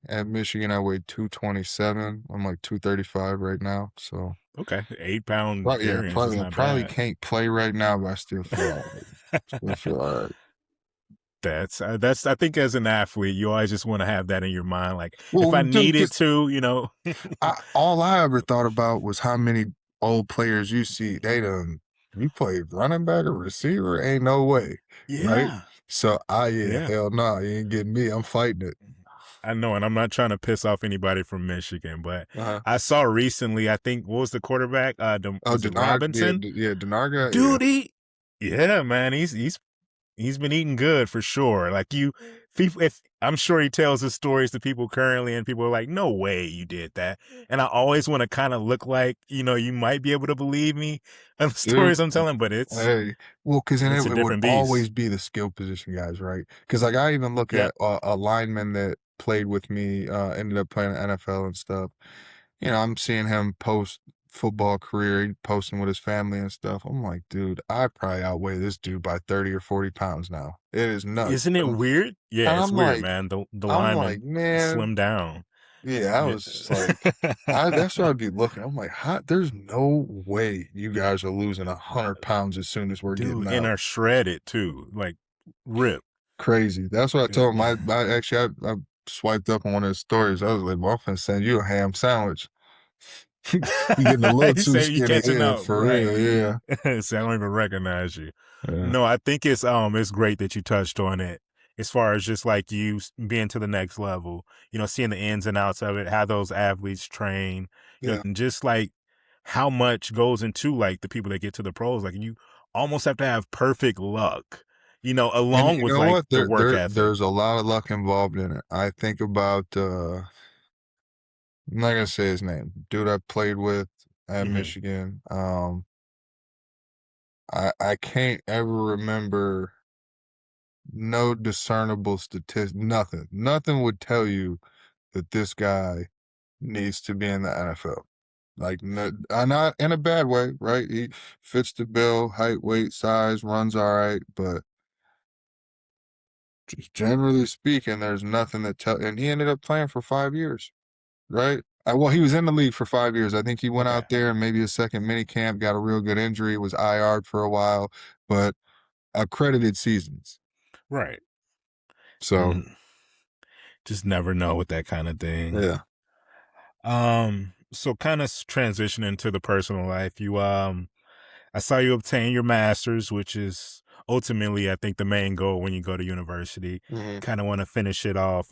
at Michigan, I weighed 227. I'm like 235 right now. So okay, 8-pound yeah, variance is not probably bad. can't play right now, but I still feel all right. Still feel all right. That's I think as an athlete, you always just want to have that in your mind. Like Well, if I dude, needed to, all I ever thought about was how many old players you see. You played running back or receiver? Ain't no way. Right? yeah. So Yeah. hell no, you ain't getting me. I'm fighting it. I know, and I'm not trying to piss off anybody from Michigan, but Uh-huh. I saw recently, I think, what was the quarterback? Was it Robinson? Yeah, Denarga. Dude, yeah, man, he's been eating good for sure. Like if I'm sure he tells his stories to people currently, and people are like, "No way you did that." And I always want to kind of look like you might be able to believe me on the stories I'm telling, but it's because then it's a it would different beast. always be the skill position guys, right? Because like I even look at a lineman that played with me, ended up playing the NFL and stuff. I'm seeing him post football career, he posting with his family and stuff. I'm like, dude, I probably outweigh this dude by 30 or 40 pounds now. It is nuts. Isn't it weird? Yeah, it's weird, man. The I'm lineman like, man, slimmed down. yeah, I was just like, that's what I'd be looking. I'm like, there's no way you guys are losing 100 pounds as soon as we're getting out. And are shredded too, like ripped. Crazy. That's what I told him. I swiped up on one of his stories. I was like, well, I'm finna send you a ham sandwich. You getting a little too skinny catching for real, yeah. So I don't even recognize you. Yeah. No, I think it's great that you touched on it as far as just like you being to the next level, seeing the ins and outs of it, how those athletes train, and just like how much goes into like the people that get to the pros. Like you almost have to have perfect luck, along with like the work ethic. There's a lot of luck involved in it. I think about I'm not gonna say his name. Dude I played with at Michigan. I can't ever remember no discernible statistic. Nothing would tell you that this guy needs to be in the NFL. Like, not in a bad way, right? He fits the bill, height, weight, size, runs all right, but just generally speaking, there's nothing that and he ended up playing for 5 years, right? Well, he was in the league for 5 years. I think he went out there and maybe a second mini camp, got a real good injury, was IR'd for a while, but accredited seasons. Right. So just never know with that kind of thing. Yeah. So kind of transitioning to the personal life, I saw you obtain your master's, which is ultimately, I think, the main goal when you go to university. Kind of want to finish it off.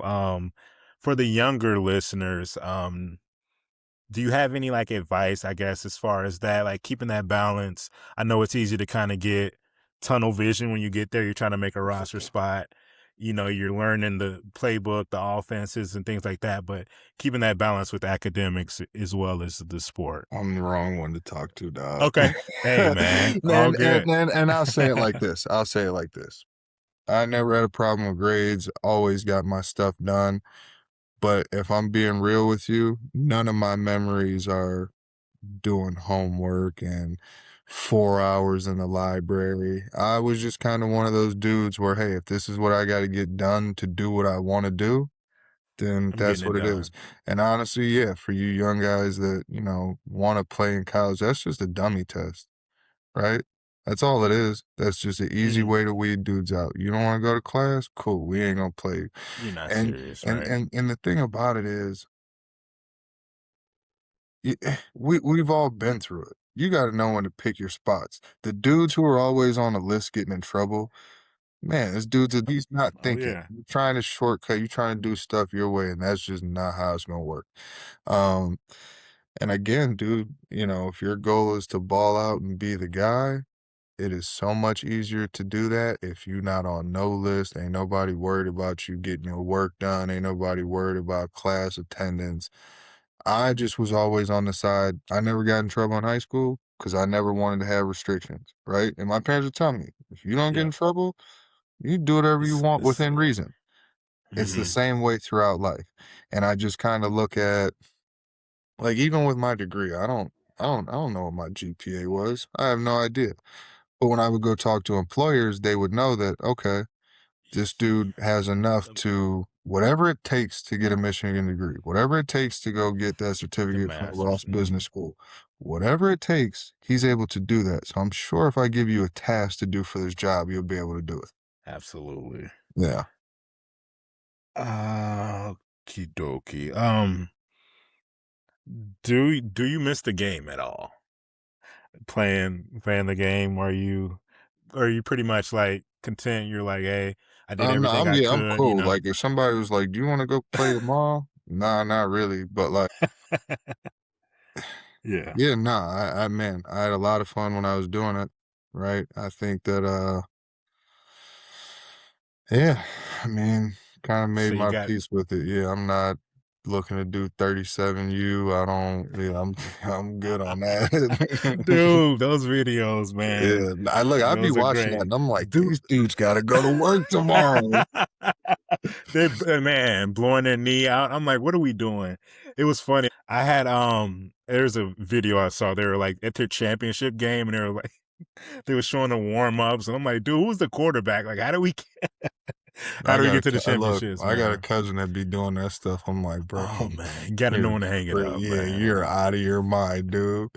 For the younger listeners, do you have any like advice, I guess, as far as that, like keeping that balance? I know it's easy to kind of get tunnel vision when you get there. You're trying to make a roster spot. You're learning the playbook, the offenses and things like that, but keeping that balance with academics as well as the sport. I'm the wrong one to talk to, dog. Okay. Hey, man. All good. And I'll say it like this. I never had a problem with grades, always got my stuff done. But if I'm being real with you, none of my memories are doing homework and 4 hours in the library. I was just kind of one of those dudes where, hey, if this is what I got to get done to do what I want to do, then that's what it is. And honestly, yeah, for you young guys that, want to play in college, that's just a dummy test, right? That's all it is. That's just an easy Mhm. way to weed dudes out. You don't want to go to class? Cool. We ain't gonna play. You're not And serious, and right? and and the thing about it is, we've all been through it. You got to know when to pick your spots. The dudes who are always on the list getting in trouble, man, this dude's he's not Oh thinking. yeah. You're trying to shortcut. You're trying to do stuff your way, and that's just not how it's gonna work. Um, and again, dude, if your goal is to ball out and be the guy, it is so much easier to do that if you're not on no list. Ain't nobody worried about you getting your work done. Ain't nobody worried about class attendance. I just was always on the side. I never got in trouble in high school because I never wanted to have restrictions, right? And my parents would tell me, if you don't get in Yeah. trouble, you do whatever you want It's within reason. It's the hmm same way throughout life. And I just kind of look at, like, even with my degree, I don't know what my GPA was. I have no idea. But when I would go talk to employers, they would know that, okay, this dude has enough to whatever it takes to get a Michigan degree, whatever it takes to go get that the certificate from masters. Ross Business School, whatever it takes, he's able to do that. So I'm sure if I give you a task to do for this job, you'll be able to do it. Absolutely. Yeah. Okie dokie. Do you miss the game at all? Playing the game? Are you pretty much like content? You're like, hey, I did No, everything I I'm could, cool. Like if somebody was like, "Do you want to go play tomorrow?" Nah, not really. But like, Yeah. yeah, nah, man, I had a lot of fun when I was doing it. Right. I think that yeah, I mean, kind of made So you my got peace with it. Yeah, I'm not looking to do 37U. I don't, yeah, I'm good on that. dude, those videos, man. Yeah, I'd be Those are watching that great. and I'm like, Dude. these dudes got to go to work tomorrow. Man, blowing their knee out. I'm like, what are we doing? It was funny. I had there's a video I saw. They were like at their championship game and they were like they were showing the warm-ups. And I'm like, dude, who's the quarterback? Like, how do we get to the Look, championships, I got a man? cousin that be doing that stuff. I'm like, bro, Oh man, you gotta know you're when to hang it up, yeah, you're man. out of your mind, dude.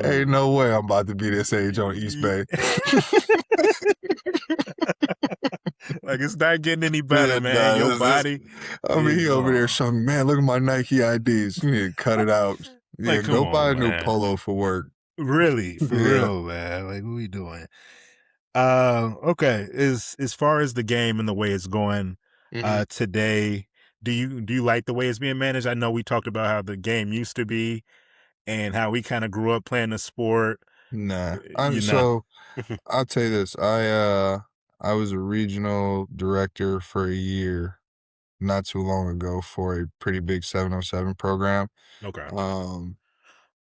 Ain't Dude. no way I'm about to be this age on East Bay. Like it's not getting any better, Yeah, man. nah, Your this, body I mean, is he over there gone. showing me, man, look at my Nike IDs. You need to cut it out. Yeah, Like, come go buy on, a new man. polo for work. Really, for Yeah. real, man. Like, what we doing? Okay. As far as the game and the way it's going, hmm today, do you like the way it's being managed? I know we talked about how the game used to be and how we kind of grew up playing the sport. Nah. You know. So I'll tell you this. I was a regional director for a year not too long ago for a pretty big 707 program. Okay. Um,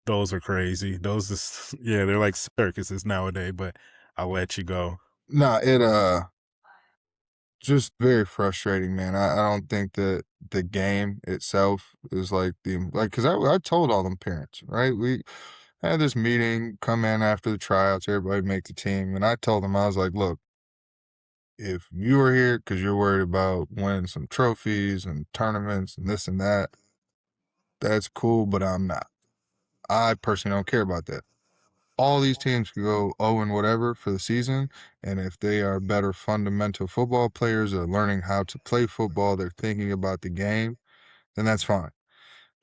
Those are crazy. Those is yeah, they're like circuses nowadays. But I'll let you go. nah, it just very frustrating, man. I don't think that the game itself is because I told all them parents, right? We had this meeting, come in after the tryouts, everybody make the team, and I told them, I was like, look, if you are here because you're worried about winning some trophies and tournaments and this and that, that's cool, but I'm not. I personally don't care about that. All these teams could go 0 and whatever for the season, and if they are better fundamental football players, are learning how to play football, they're thinking about the game, then that's fine.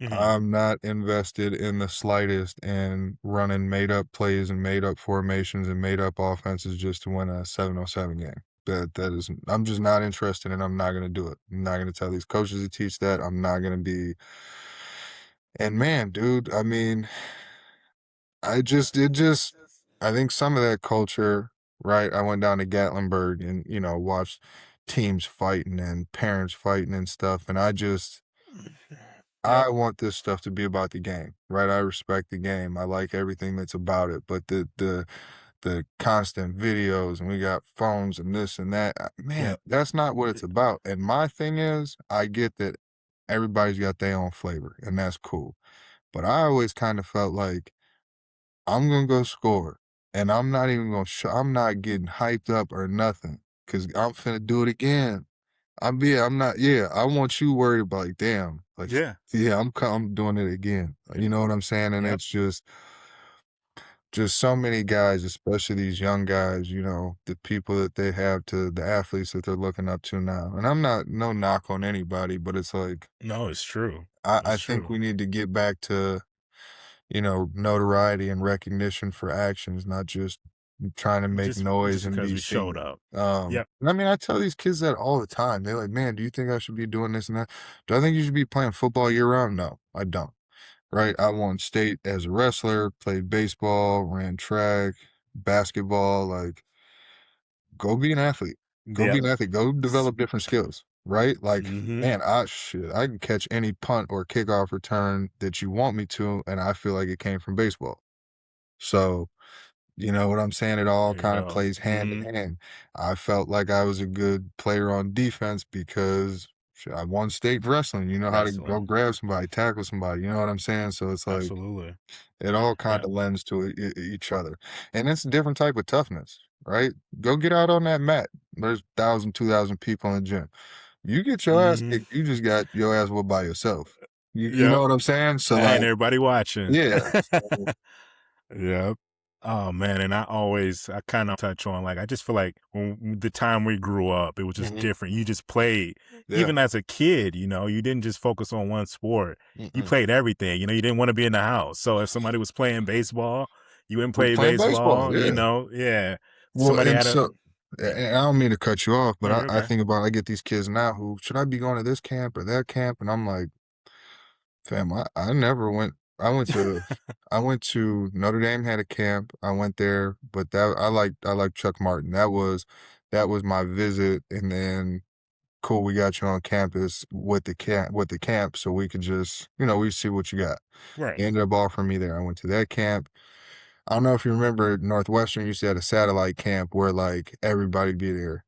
Hmm. I'm not invested in the slightest in running made up plays and made up formations and made up offenses just to win a 707 game. That is, I'm just not interested and I'm not going to do it. I'm not going to tell these coaches to teach that. I'm not going to be. And man, dude, I mean, I think some of that culture, right? I went down to Gatlinburg and, watched teams fighting and parents fighting and stuff. And Yep. I want this stuff to be about the game, right? I respect the game. I like everything that's about it. But the constant videos and we got phones and this and that, man, Yep. that's not what it's about. And my thing is, I get that everybody's got their own flavor, and that's cool. But I always kind of felt like I'm gonna go score, and I'm not even gonna I'm not getting hyped up or nothing, cause I'm finna do it again. I'm not. Yeah, I want you worried about like, damn, like, Yeah. yeah, I'm doing it again. You know what I'm saying? And Yep. it's just just so many guys, especially these young guys, the people that they have to the athletes that they're looking up to now. And I'm not no knock on anybody, but it's like No, it's true. I It's think true. we need to get back to, notoriety and recognition for actions, not just trying to make noise Just and because be we showed seen. up. Um, Yep. I mean, I tell these kids that all the time. They're like, "Man, do you think I should be doing this and that? Do I think you should be playing football year round?" No, I don't. Right? I won state as a wrestler, played baseball, ran track, basketball. Like, go be an athlete. Go be Yep. an athlete. Go develop different skills. Right? Like, Mm-hmm. man, I can catch any punt or kickoff return that you want me to, and I feel like it came from baseball. So, you know what I'm saying? It all There you kind of go. plays hand Mm-hmm. in hand. I felt like I was a good player on defense because shit, I won state wrestling. You know how to go Wrestling. grab somebody, tackle somebody. You know what I'm saying? So it's like Absolutely. it all kind Yeah. of lends to each other. And it's a different type of toughness, right? Go get out on that mat. There's 1,000, 2,000 people in the gym. You get your ass Mm-hmm. kicked, you just got your ass whooped by yourself. You know Yep. what I'm saying? So Ain't like, everybody watching. yeah. So, Yep. Oh man, and I kind of touch on like I just feel like when the time we grew up, it was just mhm, different. You just played, yeah. even as a kid. You didn't just focus on one sport. You Mm-mm. played everything. You didn't want to be in the house. So if somebody was playing baseball, you wouldn't We're play playing baseball, baseball. yeah. Yeah. Well, Somebody and had a so yeah. and I don't mean to cut you off, but No, I you're I okay. think about I get these kids now who, "Should I be going to this camp or that camp?" And I'm like, "Fam, I never went." I went to Notre Dame had a camp. I went there, but that I like Chuck Martin. That was my visit, and then cool, we got you on campus with the camp so we could just, we see what you got. Right. They ended up offering me there. I went to that camp. I don't know if you remember Northwestern used to have a satellite camp where like everybody'd be there.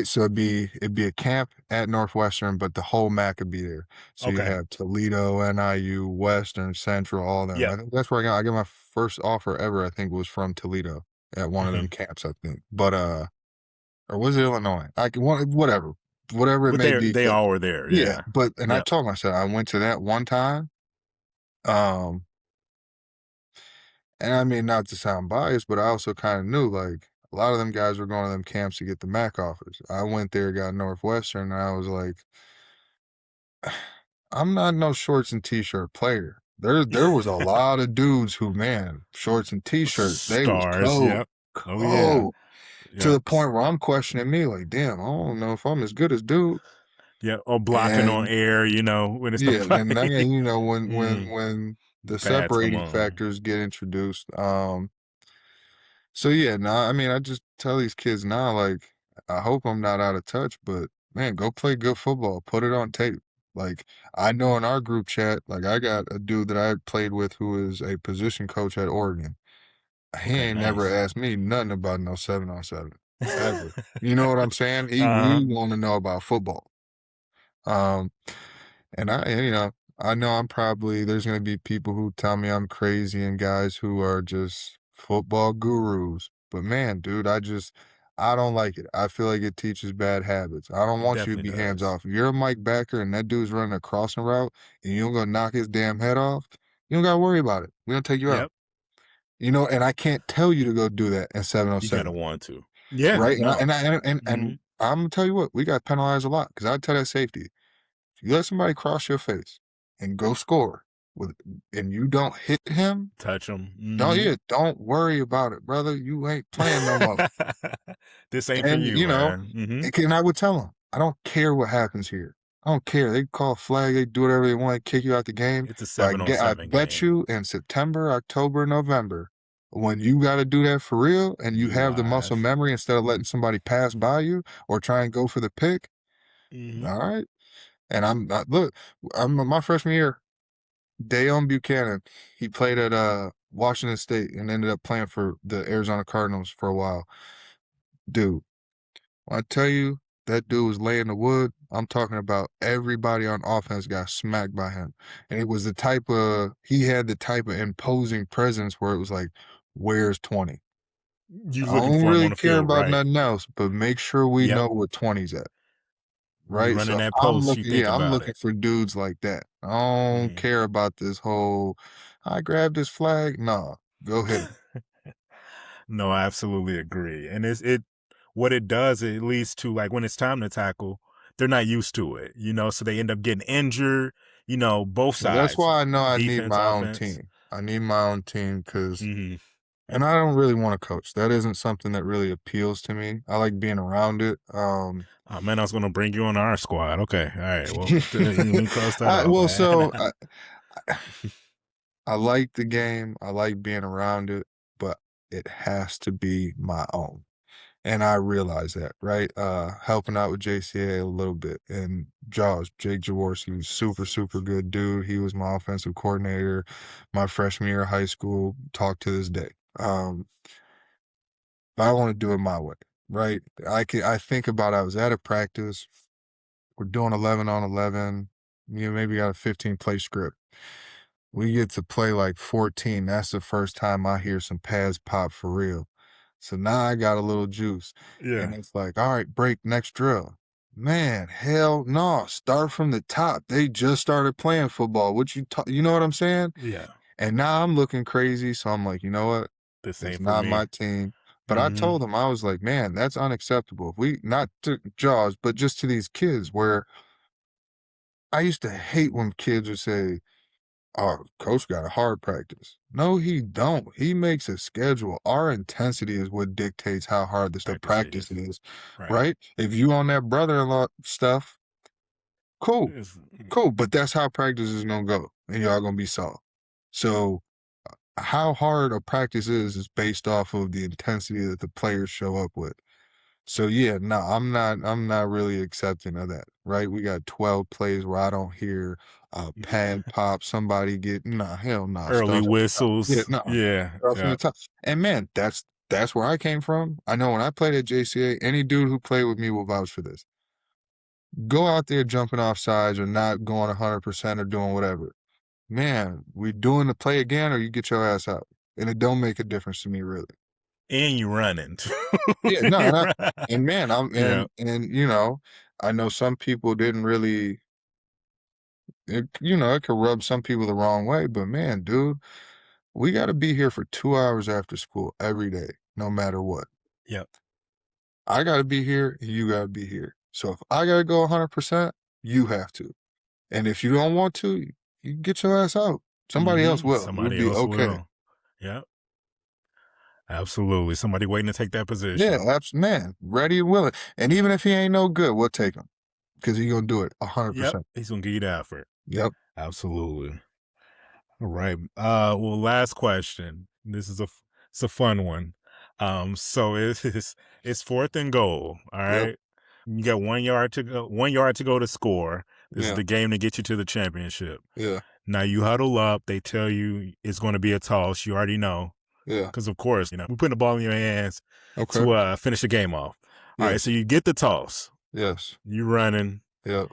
So it'd be a camp at Northwestern, but the whole MAC would be there. So you Okay. have Toledo, NIU, Western, Central, all them. I Yep. think that's where I got my first offer ever, I think was from Toledo at one of Hmm. them camps, I think. But or was it Illinois? Whatever. Whatever it But may be. they all were there. Yeah, Yeah. but and I Yep. told myself I went to that one time. Um And I mean, not to sound biased, but I also kind of knew like a lot of them guys were going to them camps to get the MAC offers. I went there, got Northwestern, and I was like, I'm not no shorts and t-shirt player. There was a lot of dudes who, man, shorts and t-shirts, they was Stars. cold, Yep. Oh yeah. cold to Yep. the point where I'm questioning me, like, damn, I don't know if I'm as good as dude. Yeah. Or blocking on And air. When it's yeah, the and then when when mm, when the the pads come separating on. factors get introduced, so yeah, no, I mean, I just tell these kids now, like, I hope I'm not out of touch, but man, go play good football. Put it on tape. Like, I know in our group chat, like, I got a dude that I played with who is a position coach at Oregon. He Okay. ain't never Nice. asked me nothing about no 7-on-7 ever. You know what I'm saying? Uh-huh. He want to know about football. Um, and I know there's going to be people who tell me I'm crazy and guys who are just football gurus. But man, dude, I don't like it. I feel like it teaches bad habits. I don't It want you to definitely be hands does. off. If you're a Mike Backer and that dude's running a crossing route and you're going to knock his damn head off, you don't got to worry about it. We don't take you out. Yep. And I can't tell you to go do that in You gotta 707, want to. Yeah. right? And I, No. and, I, Hmm. and I'm going to tell you what, we got penalized a lot because I tell that safety. If you let somebody cross your face and go score with and you don't hit him, Touch them. don't worry about it, brother. You ain't playing no more. This ain't for And you, man. and I would tell them, I don't care what happens here. I don't care. They call a flag, they do whatever they want, kick you out the game. It's a But seven on I seven bet game. you in September, October, November, when you got to do that for real and you You have the muscle live. memory instead of letting somebody pass by you or try and go for the pick, Hmm. all right. And look, I'm my freshman year. Dayon Buchanan, he played at Washington State and ended up playing for the Arizona Cardinals for a while. Dude, when I tell you that dude was laying the wood, I'm talking about everybody on offense got smacked by him. And it was he had the type of imposing presence where it was like, where's 20? You I looking don't for him really on the care field, about right? nothing else, but make sure we Yep. know where 20's at. You Right? running So that I'm post, you looking, think yeah, I'm about looking it. for dudes like that. I don't Mm. care about this whole, I grabbed this flag. Nah, go hit him. No, I absolutely agree. And what it does, it leads to like when it's time to tackle, they're not used to it, so they end up getting injured, both Yeah, that's sides, why I know I need defense, my own offense. team. I need my own team because, Hmm. and I don't really want to coach. That isn't something that really appeals to me. I like being around it. Oh man, I was gonna bring you on our squad. Okay, all right. Well, let me cross that off, Well, man. so I like the game. I like being around it, but it has to be my own. And I realize that, right? Helping out with JCA a little bit. And Jaws, Jake Jaworski, super, super good dude. He was my offensive coordinator my freshman year of high school, talked to this day. But I want to do it my way, right? I think about I was at a practice, we're doing 11 on 11, maybe got a 15 play script. We get to play like 14. That's the first time I hear some pads pop for real. So now I got a little juice. And Yeah, it's like, all right, break, next drill. Man, hell no. Start from the top. They just started playing football. You know what I'm saying? yeah. And now I'm looking crazy. So I'm like, you know what? This It's ain't for not me. my team. But I Hmm. told him, I was like, man, that's unacceptable. If we, not to Jaws, but just to these kids where I used to hate when kids would say, "Oh, coach got a hard practice." No, he don't. He makes a schedule. Our intensity is what dictates how hard the Practice practice is is, right. right? If you on that brother-in-law stuff, cool, It's- cool. But that's how practice is gonna go, and y'all gonna be soft. So, how hard a practice is based off of the intensity that the players show up with. So yeah, no, I'm not really accepting of that, right? We got 12 plays where I don't hear pad pop, somebody get nah, hell nah, Early start from the top. Yeah, whistles. no, Yeah, start from yeah. the top. And man, that's where I came from. I know when I played at JCA, any dude who played with me will vouch for this. Go out there jumping off sides or not going 100% or doing whatever. Man, we doing the play again or you get your ass out. And it don't make a difference to me really. And you running. Yeah, no, You and run- man, I'm yeah. and I know some people didn't really it could rub some people the wrong way, but man, dude, we got to be here for 2 hours after school every day, no matter what. Yep. I got to be here, and you got to be here. So if I got to go 100%, you have to. And if you don't want to, you get your ass out. Somebody else will. You'll Somebody be else okay. will. Yep. Absolutely. Somebody waiting to take that Yeah, position. man, ready and willing. And even if he ain't no good, we'll take him because he gonna do it Yep. 100%. He's gonna give you the effort. Yep. Absolutely. All right. Well, last question. It's a fun one. So it's fourth and goal. All Yep. right. You got 1 yard to go, 1 yard to go to score. This is Yeah. the game to get you to the championship. Yeah. Now you huddle up. They tell you it's going to be a toss. You already know. Yeah. Because of course, we're putting the ball in your hands Okay. to finish the game off. All right. So Yes. you get the toss. Yes. You running, Yep.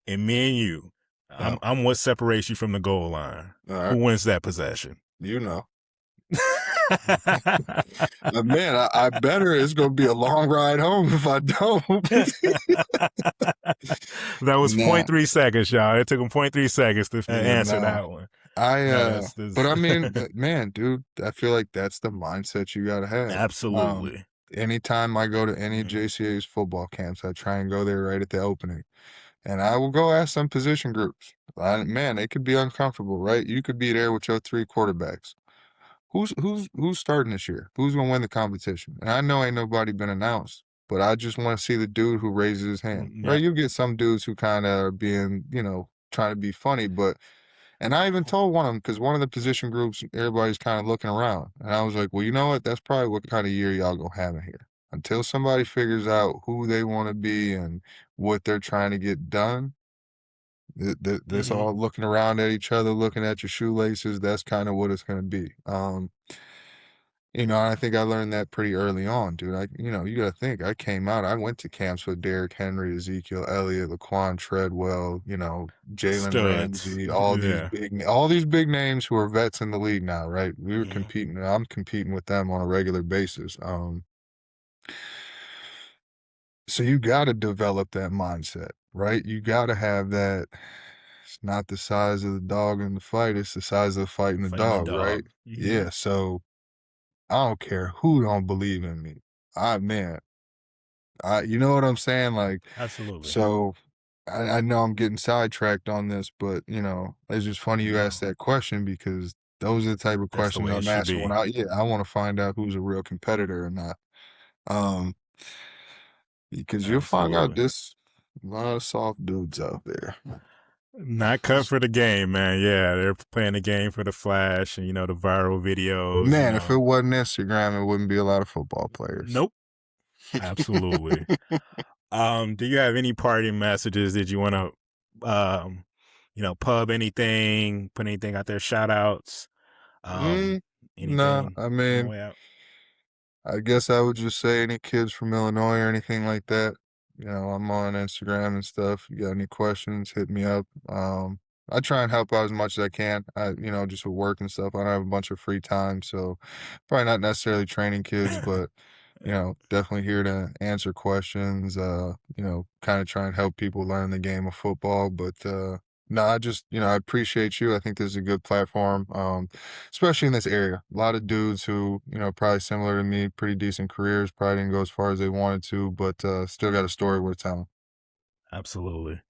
and me and you. Yep. I'm what separates you from the goal line. All Who right. wins that possession? You know. Man, I better it's gonna be a long ride home if I don't. That was Nah. 0.3 seconds, y'all. It took him 0.3 seconds to Yeah, answer nah. that one. But I mean, man, dude, I feel like that's the mindset you gotta have. Absolutely. Anytime I go to any Mhm. JCA's football camps, I try and go there right at the opening. And I will go ask some position groups. Man, they could be uncomfortable, right? You could be there with your three quarterbacks. Who's starting this year? Who's gonna win the competition? And I know ain't nobody been announced, but I just want to see the dude who raises his hand. Right? Yep. You get some dudes who kind of are being, trying to be funny, and I even told one of them because one of the position groups, everybody's kind of looking around, and I was like, well, you know what? That's probably what kind of year y'all gonna have in here. Until somebody figures out who they want to be and what they're trying to get done, this Mhm. all looking around at each other, looking at your shoelaces, that's kind of what it's going to be. I think I learned that pretty early on, dude. You got to think, I came out, I went to camps with Derrick Henry, Ezekiel Elliott, Laquan Treadwell, Jalen Studs. Ramsey, Yeah. all these big names who are vets in the league now, right? We were Mhm. competing, I'm competing with them on a regular basis. So you got to develop that mindset, right? You got to have that. It's not the size of the dog in the fight, it's the size of the fight in the Fighting the dog, right? dog. Mhm. Yeah. So I don't care who don't believe in me. Man, you know what I'm saying? Like, Absolutely. so I know I'm getting sidetracked on this, but it's just funny you No, asked that question because those are the type of that's the questions way it I'm should asking when be. I want to find out who's a real competitor or not. Um, because you'll find out Absolutely. there's a lot of soft dudes out there. Not cut for the game, man. Yeah, they're playing the game for the flash and the viral videos. Man, if it wasn't Instagram, it wouldn't be a lot of football players. Nope. Absolutely. Do you have any parting messages? Did you want to, pub anything, put anything out there, shout outs, Mm, nah, anything I on the mean, way out? I guess I would just say any kids from Illinois or anything like that. I'm on Instagram and stuff. You got any questions, hit me up. I try and help out as much as I can. Just with work and stuff. I don't have a bunch of free time, so probably not necessarily training kids, but definitely here to answer questions, kind of try and help people learn the game of football. But no, I appreciate you. I think this is a good platform, especially in this area. A lot of dudes who, probably similar to me, pretty decent careers, probably didn't go as far as they wanted to, but still got a story worth telling. Absolutely.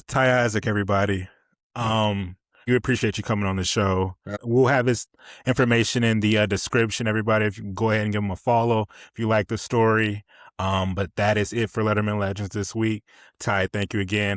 Ty Isaac, everybody. We appreciate you coming on the show. Yeah. We'll have his information in the description, everybody. If you can go ahead and give him a follow if you like the story. But that is it for Letterman Legends this week. Ty, thank you again.